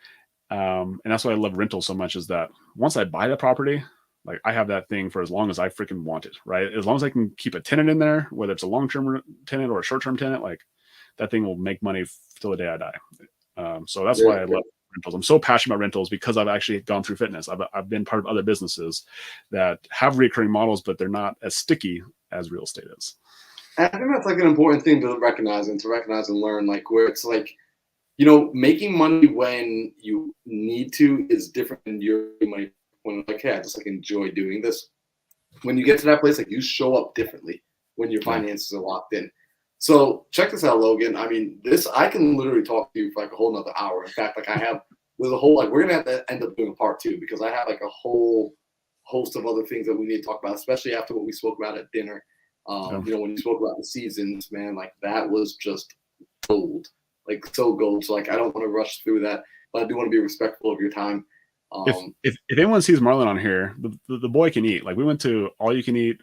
And that's why I love rentals so much, is that once I buy the property, like I have that thing for as long as I freaking want it, right? As long as I can keep a tenant in there, whether it's a long-term tenant or a short-term tenant, like that thing will make money till the day I die. So that's why I love rentals. I'm so passionate about rentals because I've actually gone through fitness. I've been part of other businesses that have recurring models, but they're not as sticky as real estate is. I think that's like an important thing to recognize and learn, like where it's like, making money when you need to is different than your money when like, hey, I just like enjoy doing this. When you get to that place, like you show up differently when your finances are locked in. So check this out, Logan. I mean, I can literally talk to you for like a whole nother hour. In fact, like there's a whole, like, we're going to have to end up doing a part 2 because I have like a whole host of other things that we need to talk about, especially after what we spoke about at dinner. When you spoke about the seasons, man, like that was just gold, like so gold. So like, I don't want to rush through that, but I do want to be respectful of your time. If anyone sees Marlon on here, the boy can eat. Like we went to all you can eat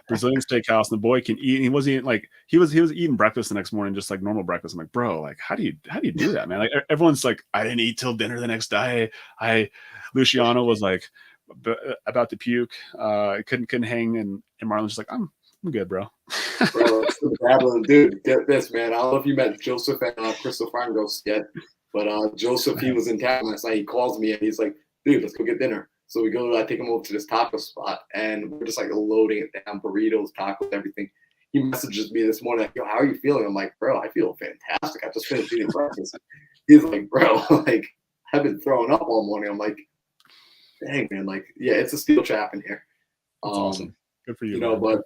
Brazilian steakhouse, and the boy can eat. And he wasn't eating, like he was eating breakfast the next morning, just like normal breakfast. I'm like, bro, like how do you do that, man? Like everyone's like, I didn't eat till dinner the next day. Luciano was like about to puke, couldn't hang, and Marlon's just like, I'm good, bro. Bro, dude, get this, man. I don't know if you met Joseph and Crystal Frangos yet, but Joseph, he was in town last night. He calls me and he's like, dude, let's go get dinner. So we go, I take him over to this taco spot and we're just like loading it down, burritos, tacos, everything. He messages me this morning, like, yo, how are you feeling? I'm like, bro, I feel fantastic. I just finished eating breakfast. He's like, bro, like, I've been throwing up all morning. I'm like, dang, man, like, yeah, it's a steel trap in here. That's awesome. Good for you. But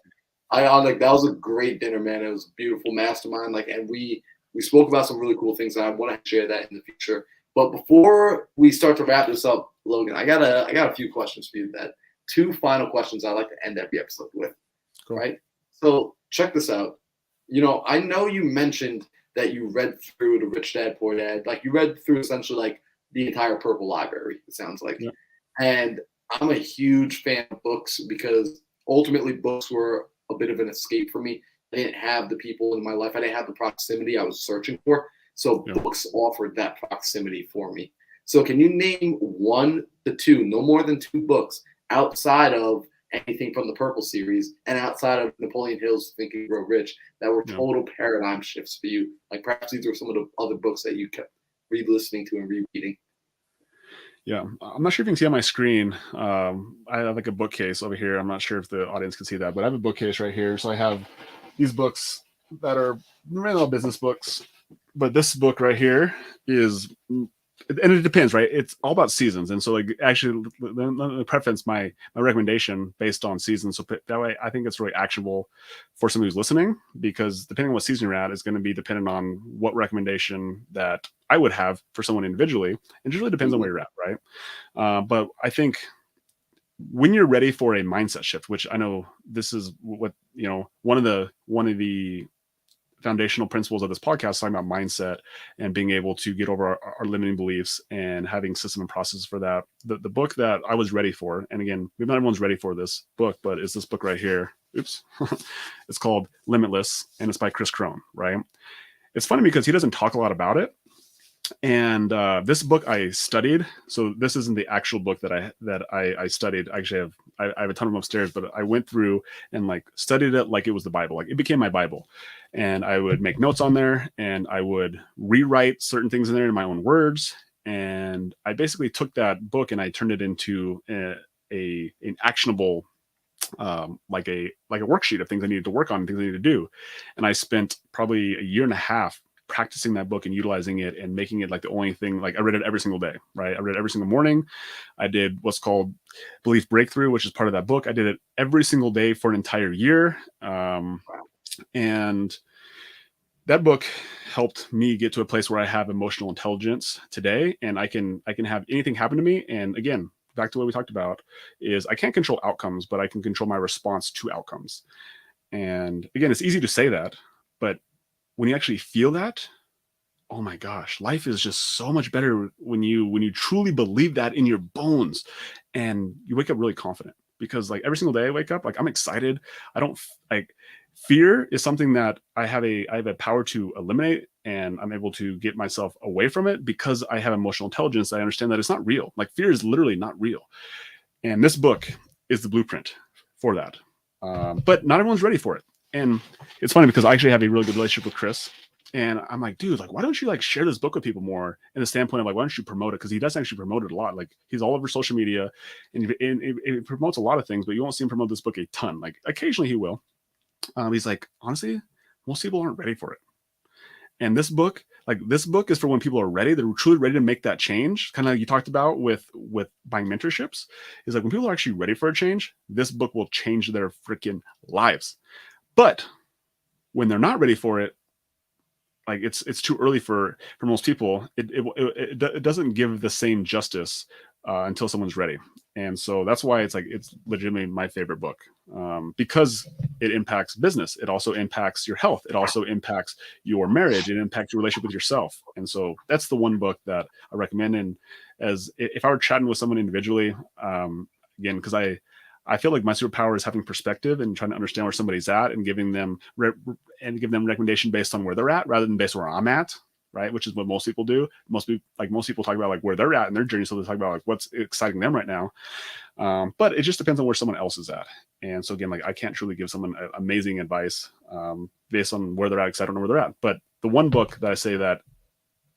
I like, that was a great dinner, man. It was a beautiful mastermind. Like, and we spoke about some really cool things. And I want to share that in the future. But before we start to wrap this up, Logan, I got a few questions for you. That 2 final questions I like to end every episode with. Cool. Right? So check this out. I know you mentioned that you read through The Rich Dad Poor Dad. Like you read through essentially like the entire Purple Library, it sounds like. Yeah. And I'm a huge fan of books because ultimately books were a bit of an escape for me. I didn't have the people in my life. I didn't have the proximity I was searching for. So books offered that proximity for me. So can you name 1 to 2, no more than 2 books outside of anything from the Purple series and outside of Napoleon Hill's Think and Grow Rich that were total paradigm shifts for you? Like perhaps these were some of the other books that you kept re-listening to and rereading. Yeah, I'm not sure if you can see on my screen. I have like a bookcase over here. I'm not sure if the audience can see that, but I have a bookcase right here. So I have these books that are all business books. But this book right here is, and it depends, right? It's all about seasons. And so like actually let me preference my recommendation based on seasons. So that way I think it's really actionable for somebody who's listening, because depending on what season you're at is going to be dependent on what recommendation that I would have for someone individually. It really depends on where you're at, right? But I think when you're ready for a mindset shift, which I know this is what, one of the foundational principles of this podcast, talking about mindset and being able to get over our limiting beliefs and having system and processes for that. The book that I was ready for, and again, maybe not everyone's ready for this book, but it's this book right here. Oops. It's called Limitless, and it's by Chris Crone, right? It's funny because he doesn't talk a lot about it. And this book I studied. So this isn't the actual book that I studied. Actually, I have a ton of them upstairs, but I went through and like studied it like it was the Bible. Like it became my Bible, and I would make notes on there, and I would rewrite certain things in there in my own words. And I basically took that book and I turned it into an actionable, like a worksheet of things I needed to work on and things I needed to do. And I spent probably a year and a half practicing that book and utilizing it and making it like the only thing. Like I read it every single day, right? I read it every single morning. I did what's called Belief Breakthrough, which is part of that book. I did it every single day for an entire year. And that book helped me get to a place where I have emotional intelligence today, and I can have anything happen to me. And again, back to what we talked about is I can't control outcomes, but I can control my response to outcomes. And again, it's easy to say that, but when you actually feel that, oh my gosh, life is just so much better when you truly believe that in your bones, and you wake up really confident. Because like every single day I wake up, like I'm excited. I don't like fear is something that I have a power to eliminate, and I'm able to get myself away from it because I have emotional intelligence. I understand that it's not real. Like fear is literally not real. And this book is the blueprint for that. But not everyone's ready for it. And it's funny because I actually have a really good relationship with Chris. And I'm like, dude, like, why don't you like share this book with people more in the standpoint of like, why don't you promote it? Because he doesn't actually promote it a lot. Like he's all over social media and it promotes a lot of things, but you won't see him promote this book a ton. Like occasionally he will. He's like, honestly, most people aren't ready for it. And this book is for when people are ready. They're truly ready to make that change. Kind of like you talked about with buying mentorships. Is like when people are actually ready for a change, this book will change their freaking lives. But when they're not ready for it, like it's too early for most people. It doesn't give the same justice until someone's ready. And so that's why it's legitimately my favorite book, because it impacts business. It also impacts your health. It also impacts your marriage. It impacts your relationship with yourself. And so that's the one book that I recommend. And as if I were chatting with someone individually, again, because I feel like my superpower is having perspective and trying to understand where somebody's at and giving them recommendation based on where they're at rather than based on where I'm at, right? Which is what most people do. Most people talk about like where they're at in their journey, so they talk about like what's exciting them right now. But it just depends on where someone else is at. And so again, like I can't truly give someone amazing advice based on where they're at because I don't know where they're at. But the one book that I say that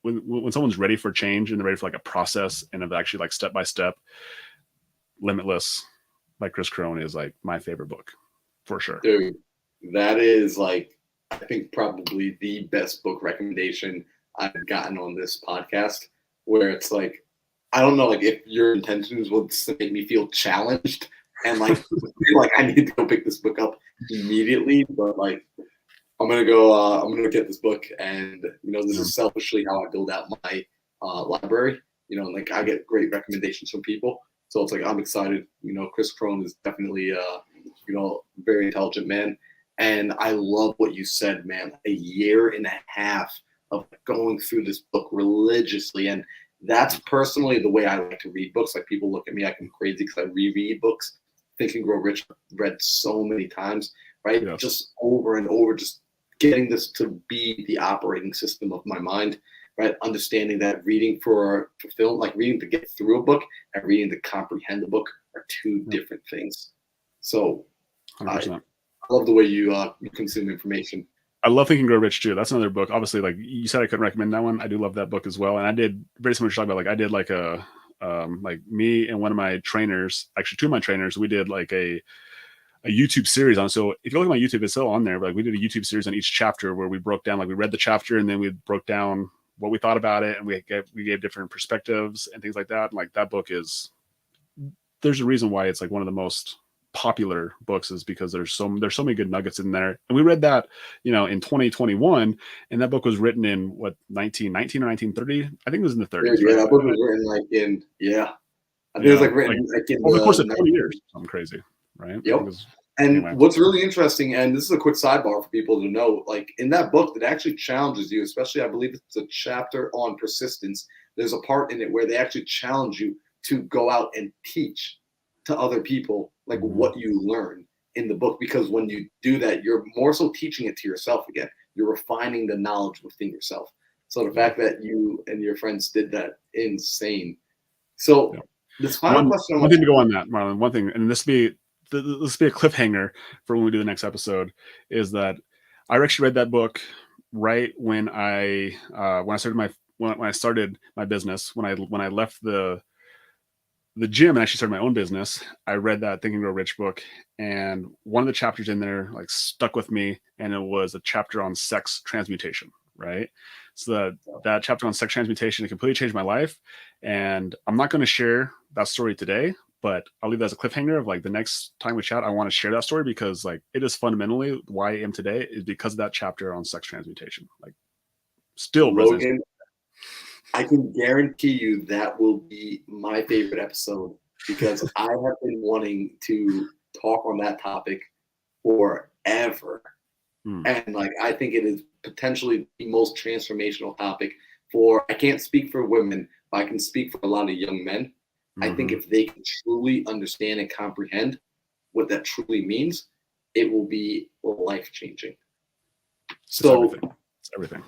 when someone's ready for change and they're ready for like a process and of actually like step by step, Limitless by Chris Crone is like my favorite book for sure. Dude, that is like, I think probably the best book recommendation I've gotten on this podcast, where it's like, I don't know, like if your intentions was to make me feel challenged and like, feel like I need to go pick this book up immediately, but like, I'm going to get this book, and this is selfishly how I build out my library. You know, like I get great recommendations from people, so it's like I'm excited. You know, Chris Crone is definitely very intelligent man, and I love what you said, man. A year and a half of going through this book religiously, and that's personally the way I like to read books. Like people look at me like I'm crazy because I reread books. Think and Grow Rich, read so many times, right? Yes. Just over and over, just getting this to be the operating system of my mind, right? Understanding that reading for film, like reading to get through a book and reading to comprehend a book are two different things. So 100%. I love the way you consume information. I love Think and Grow Rich too. That's another book. Obviously, like you said, I couldn't recommend that one. I do love that book as well. And I did very similar to talk about. Like I did like like me and one of my trainers, actually two of my trainers, we did like a YouTube series on. So if you look at my YouTube, it's still on there. But like we did a YouTube series on each chapter where we broke down, like we read the chapter and then we broke down what we thought about it, and we gave different perspectives and things like that. And like that book is, there's a reason why it's like one of the most popular books, is because there's so many good nuggets in there. And we read that, you know, in 2021, and that book was written in what, 1919 or 1930. I think it was in the 30s. Yeah, right? that book was written like in I think it was like written like in over the course of 20 years, something crazy, right? Yep. And what's really interesting, and this is a quick sidebar for people to know, like in that book that actually challenges you, especially I believe it's a chapter on persistence. There's a part in it where they actually challenge you to go out and teach to other people like what you learn in the book, because when you do that, you're more so teaching it to yourself again. You're refining the knowledge within yourself. So the fact that you and your friends did that, insane. So this final question. One thing to go on that, Marlon. One thing, and this be a cliffhanger for when we do the next episode, is that I actually read that book right when I started my business, when I left the gym and actually started my own business. I read that Think and Grow Rich book, and one of the chapters in there like stuck with me, and it was a chapter on sex transmutation, right? So that chapter on sex transmutation, it completely changed my life. And I'm not going to share that story today, but I'll leave that as a cliffhanger of like the next time we chat, I want to share that story, because like it is fundamentally why I am today is because of that chapter on sex transmutation. Like still Logan, I can guarantee you that will be my favorite episode, because I have been wanting to talk on that topic forever. And like I think it is potentially the most transformational topic for, I can't speak for women, but I can speak for a lot of young men. I think if they can truly understand and comprehend what that truly means, it will be life-changing. So it's everything.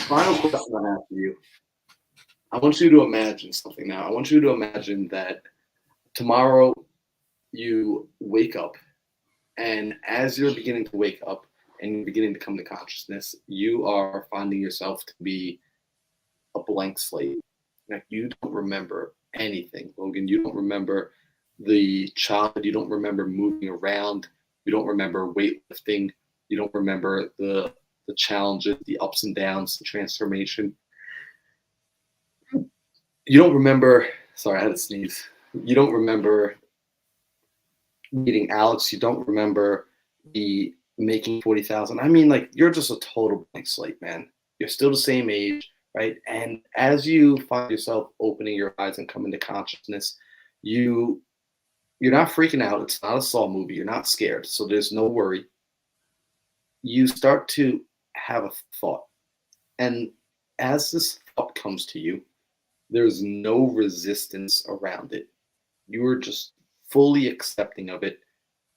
Final question I have for you. I want you to imagine something now. I want you to imagine that tomorrow you wake up, and as you're beginning to wake up and you're beginning to come to consciousness, you are finding yourself to be a blank slate. Like you don't remember anything, Logan. You don't remember the childhood. You don't remember moving around. You don't remember weightlifting. You don't remember the challenges, the ups and downs, the transformation. You don't remember, sorry, I had to sneeze. You don't remember meeting Alex. You don't remember the making 40,000. I mean, like you're just a total blank slate, man. You're still the same age, right? And as you find yourself opening your eyes and coming to consciousness, you're not freaking out. It's not a Saw movie. You're not scared. So there's no worry. You start to have a thought. And as this thought comes to you, there's no resistance around it. You are just fully accepting of it.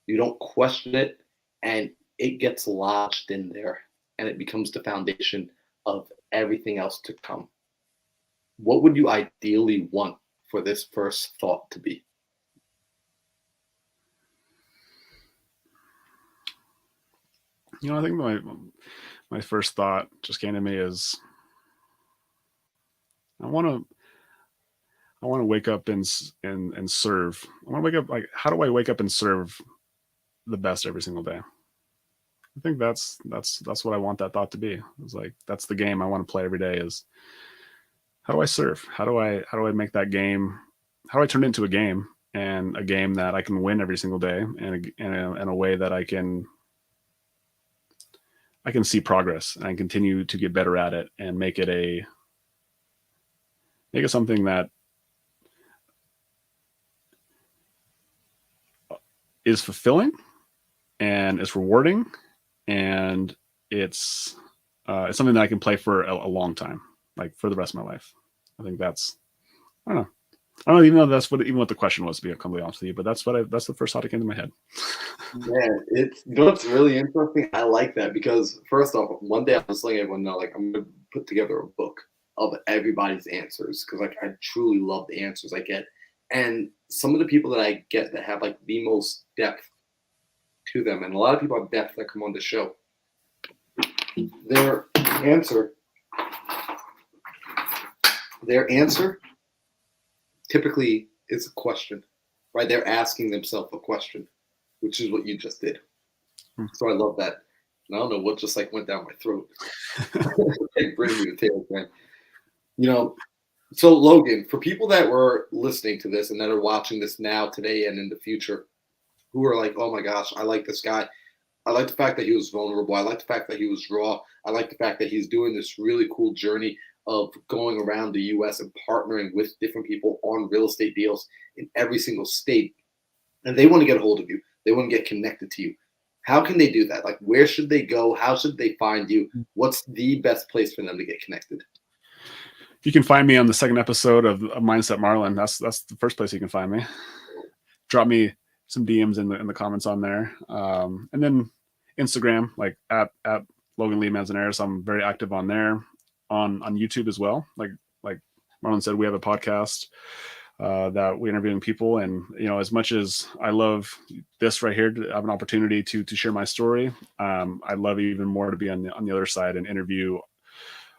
You don't question it, and it gets lodged in there, and it becomes the foundation of everything else to come. What would you ideally want for this first thought to be? You know, I think my first thought just came to me is I want to wake up and serve. I want to wake up, like, how do I wake up and serve the best every single day? I think that's what I want that thought to be. It's like, that's the game I want to play every day, is how do I serve? How do I make that game? How do I turn it into a game, and a game that I can win every single day, and in a way that I can see progress and I continue to get better at it and make it make it something that is fulfilling and it's rewarding, and it's something that I can play for a long time, like for the rest of my life. I think that's, I don't know. I don't even know that's what the question was, to be completely honest with you, but that's the first thought that came to my head. Man, what's really interesting. I like that because first off, one day I was letting everyone know, like, I'm gonna put together a book of everybody's answers because, like, I truly love the answers I get, and some of the people that I get that have like the most depth to them, and a lot of people have depth that come on the show. Their answer, their answer, typically is a question, right? They're asking themselves a question, which is what you just did. So I love that. And I don't know what just like went down my throat. Like, bring me the tail, man. You know, so Logan, for people that were listening to this and that are watching this now, today, and in the future, who are like, oh my gosh, I like this guy. I like the fact that he was vulnerable. I like the fact that he was raw. I like the fact that he's doing this really cool journey of going around the U.S. and partnering with different people on real estate deals in every single state. And they want to get a hold of you. They want to get connected to you. How can they do that? Like, where should they go? How should they find you? What's the best place for them to get connected? You can find me on the second episode of Mindset Marlin. That's the first place you can find me. Drop me some DMs in the comments on there, and then Instagram, like at Logan Lee Manzanares. I'm very active on there, on YouTube as well. Like Marlon said, we have a podcast that we interviewing people, and as much as I love this right here, to have an opportunity to share my story, I'd love even more to be on the other side and interview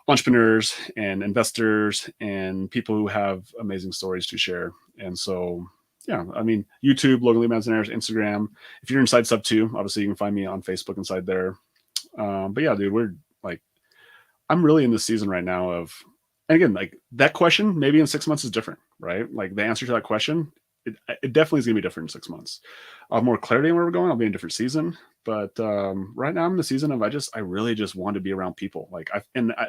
entrepreneurs and investors and people who have amazing stories to share. And so, yeah, I mean, YouTube, Logan Lee Manzanares, Instagram. If you're inside Sub 2, obviously you can find me on Facebook inside there. But yeah, dude, we're like, I'm really in this season right now of, and again, like that question, maybe in 6 months is different, right? Like the answer to that question, it definitely is going to be different in 6 months. I'll have more clarity on where we're going. I'll be in a different season. But right now I'm in the season of, I really just want to be around people. Like, I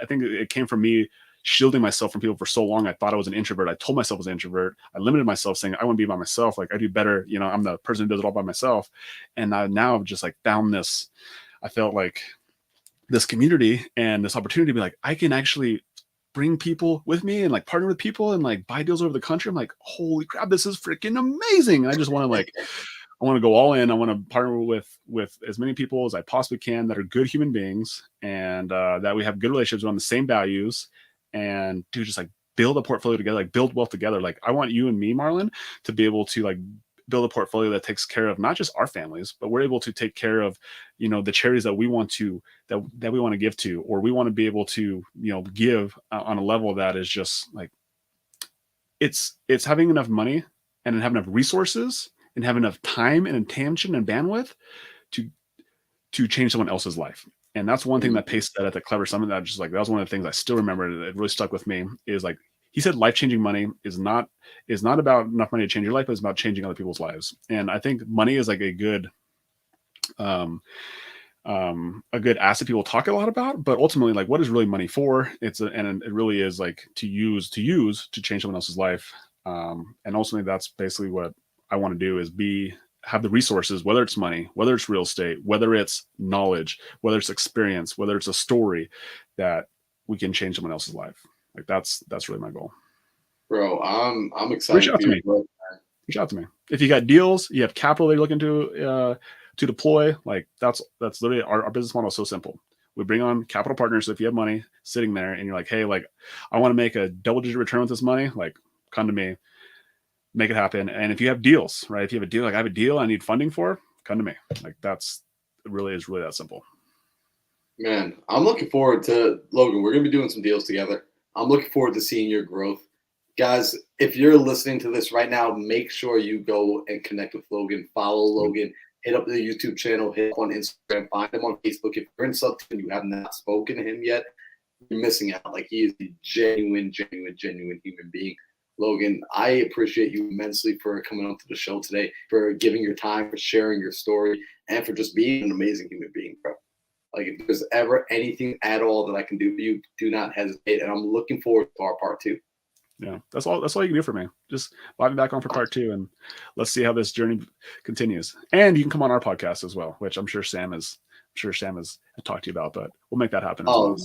think it came from me shielding myself from people for so long. I thought I was an introvert. I told myself I was an introvert. I limited myself, saying I want to be by myself. Like, I do better. I'm the person who does it all by myself. And now I've just like found this. I felt like this community and this opportunity to be like, I can actually bring people with me and like partner with people and like buy deals over the country. I'm like, holy crap, this is freaking amazing. And I just want to like, I want to go all in. I want to partner with as many people as I possibly can that are good human beings, and that we have good relationships on the same values, and to just like build a portfolio together, like build wealth together. Like, I want you and me, Marlon, to be able to like build a portfolio that takes care of not just our families, but we're able to take care of, the charities that we want to, that we want to give to, or we want to be able to, give on a level that is just like, it's having enough money and having enough resources and have enough time and attention and bandwidth to change someone else's life. And that's one thing that Pace said at the Clever Summit, that just like, that was one of the things I still remember that really stuck with me, is like, he said life-changing money is not about enough money to change your life, but it's about changing other people's lives. And I think money is like a good asset people talk a lot about, but ultimately, like, what is really money for? And it really is like to use to change someone else's life. And ultimately that's basically what I want to do, is have the resources, whether it's money, whether it's real estate, whether it's knowledge, whether it's experience, whether it's a story, that we can change someone else's life. Like, that's really my goal. Bro, I'm excited. Reach out to me. Reach out to me. If you got deals, you have capital that you're looking to deploy, like that's literally our business model is so simple. We bring on capital partners. So if you have money sitting there and you're like, hey, like, I want to make a double-digit return with this money, like, come to me, make it happen. And if you have deals, right? If you have a deal, like I have a deal I need funding for, come to me. Like, it really is that simple. Man, I'm looking forward to, Logan, we're going to be doing some deals together. I'm looking forward to seeing your growth. Guys, if you're listening to this right now, make sure you go and connect with Logan. Follow Logan. Hit up the YouTube channel. Hit up on Instagram. Find him on Facebook. If you're in Sub 2 and you have not spoken to him yet, you're missing out. Like, he is a genuine human being. Logan, I appreciate you immensely for coming on to the show today, for giving your time, for sharing your story, and for just being an amazing human being, bro. Like, if there's ever anything at all that I can do for you, do not hesitate. And I'm looking forward to our part 2. Yeah, that's all you can do for me. Just invite me back on for part 2, and let's see how this journey continues. And you can come on our podcast as well, which I'm sure Sam has talked to you about, but we'll make that happen as well.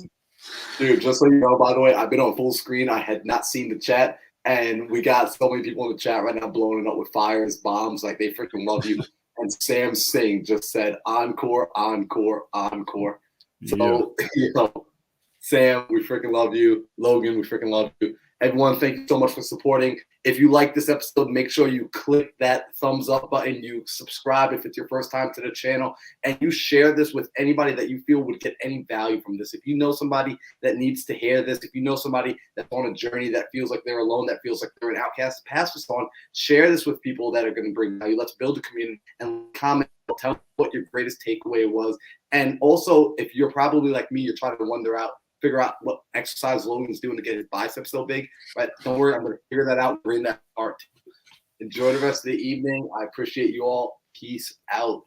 Dude, just so you know, by the way, I've been on full screen. I had not seen the chat, and we got so many people in the chat right now blowing it up with fires, bombs, like they freaking love you. And Sam Singh just said, encore, encore, encore. So, Sam, we freaking love you. Logan, we freaking love you. Everyone, thank you so much for supporting. If you like this episode, make sure you click that thumbs up button. You subscribe if it's your first time to the channel. And you share this with anybody that you feel would get any value from this. If you know somebody that needs to hear this, if you know somebody that's on a journey that feels like they're alone, that feels like they're an outcast, pass this on. Share this with people that are going to bring value. Let's build a community and comment. Tell me what your greatest takeaway was. And also, if you're probably like me, you're trying to figure out what exercise Logan's doing to get his biceps so big. But don't worry, I'm going to figure that out and bring that part. Enjoy the rest of the evening. I appreciate you all. Peace out.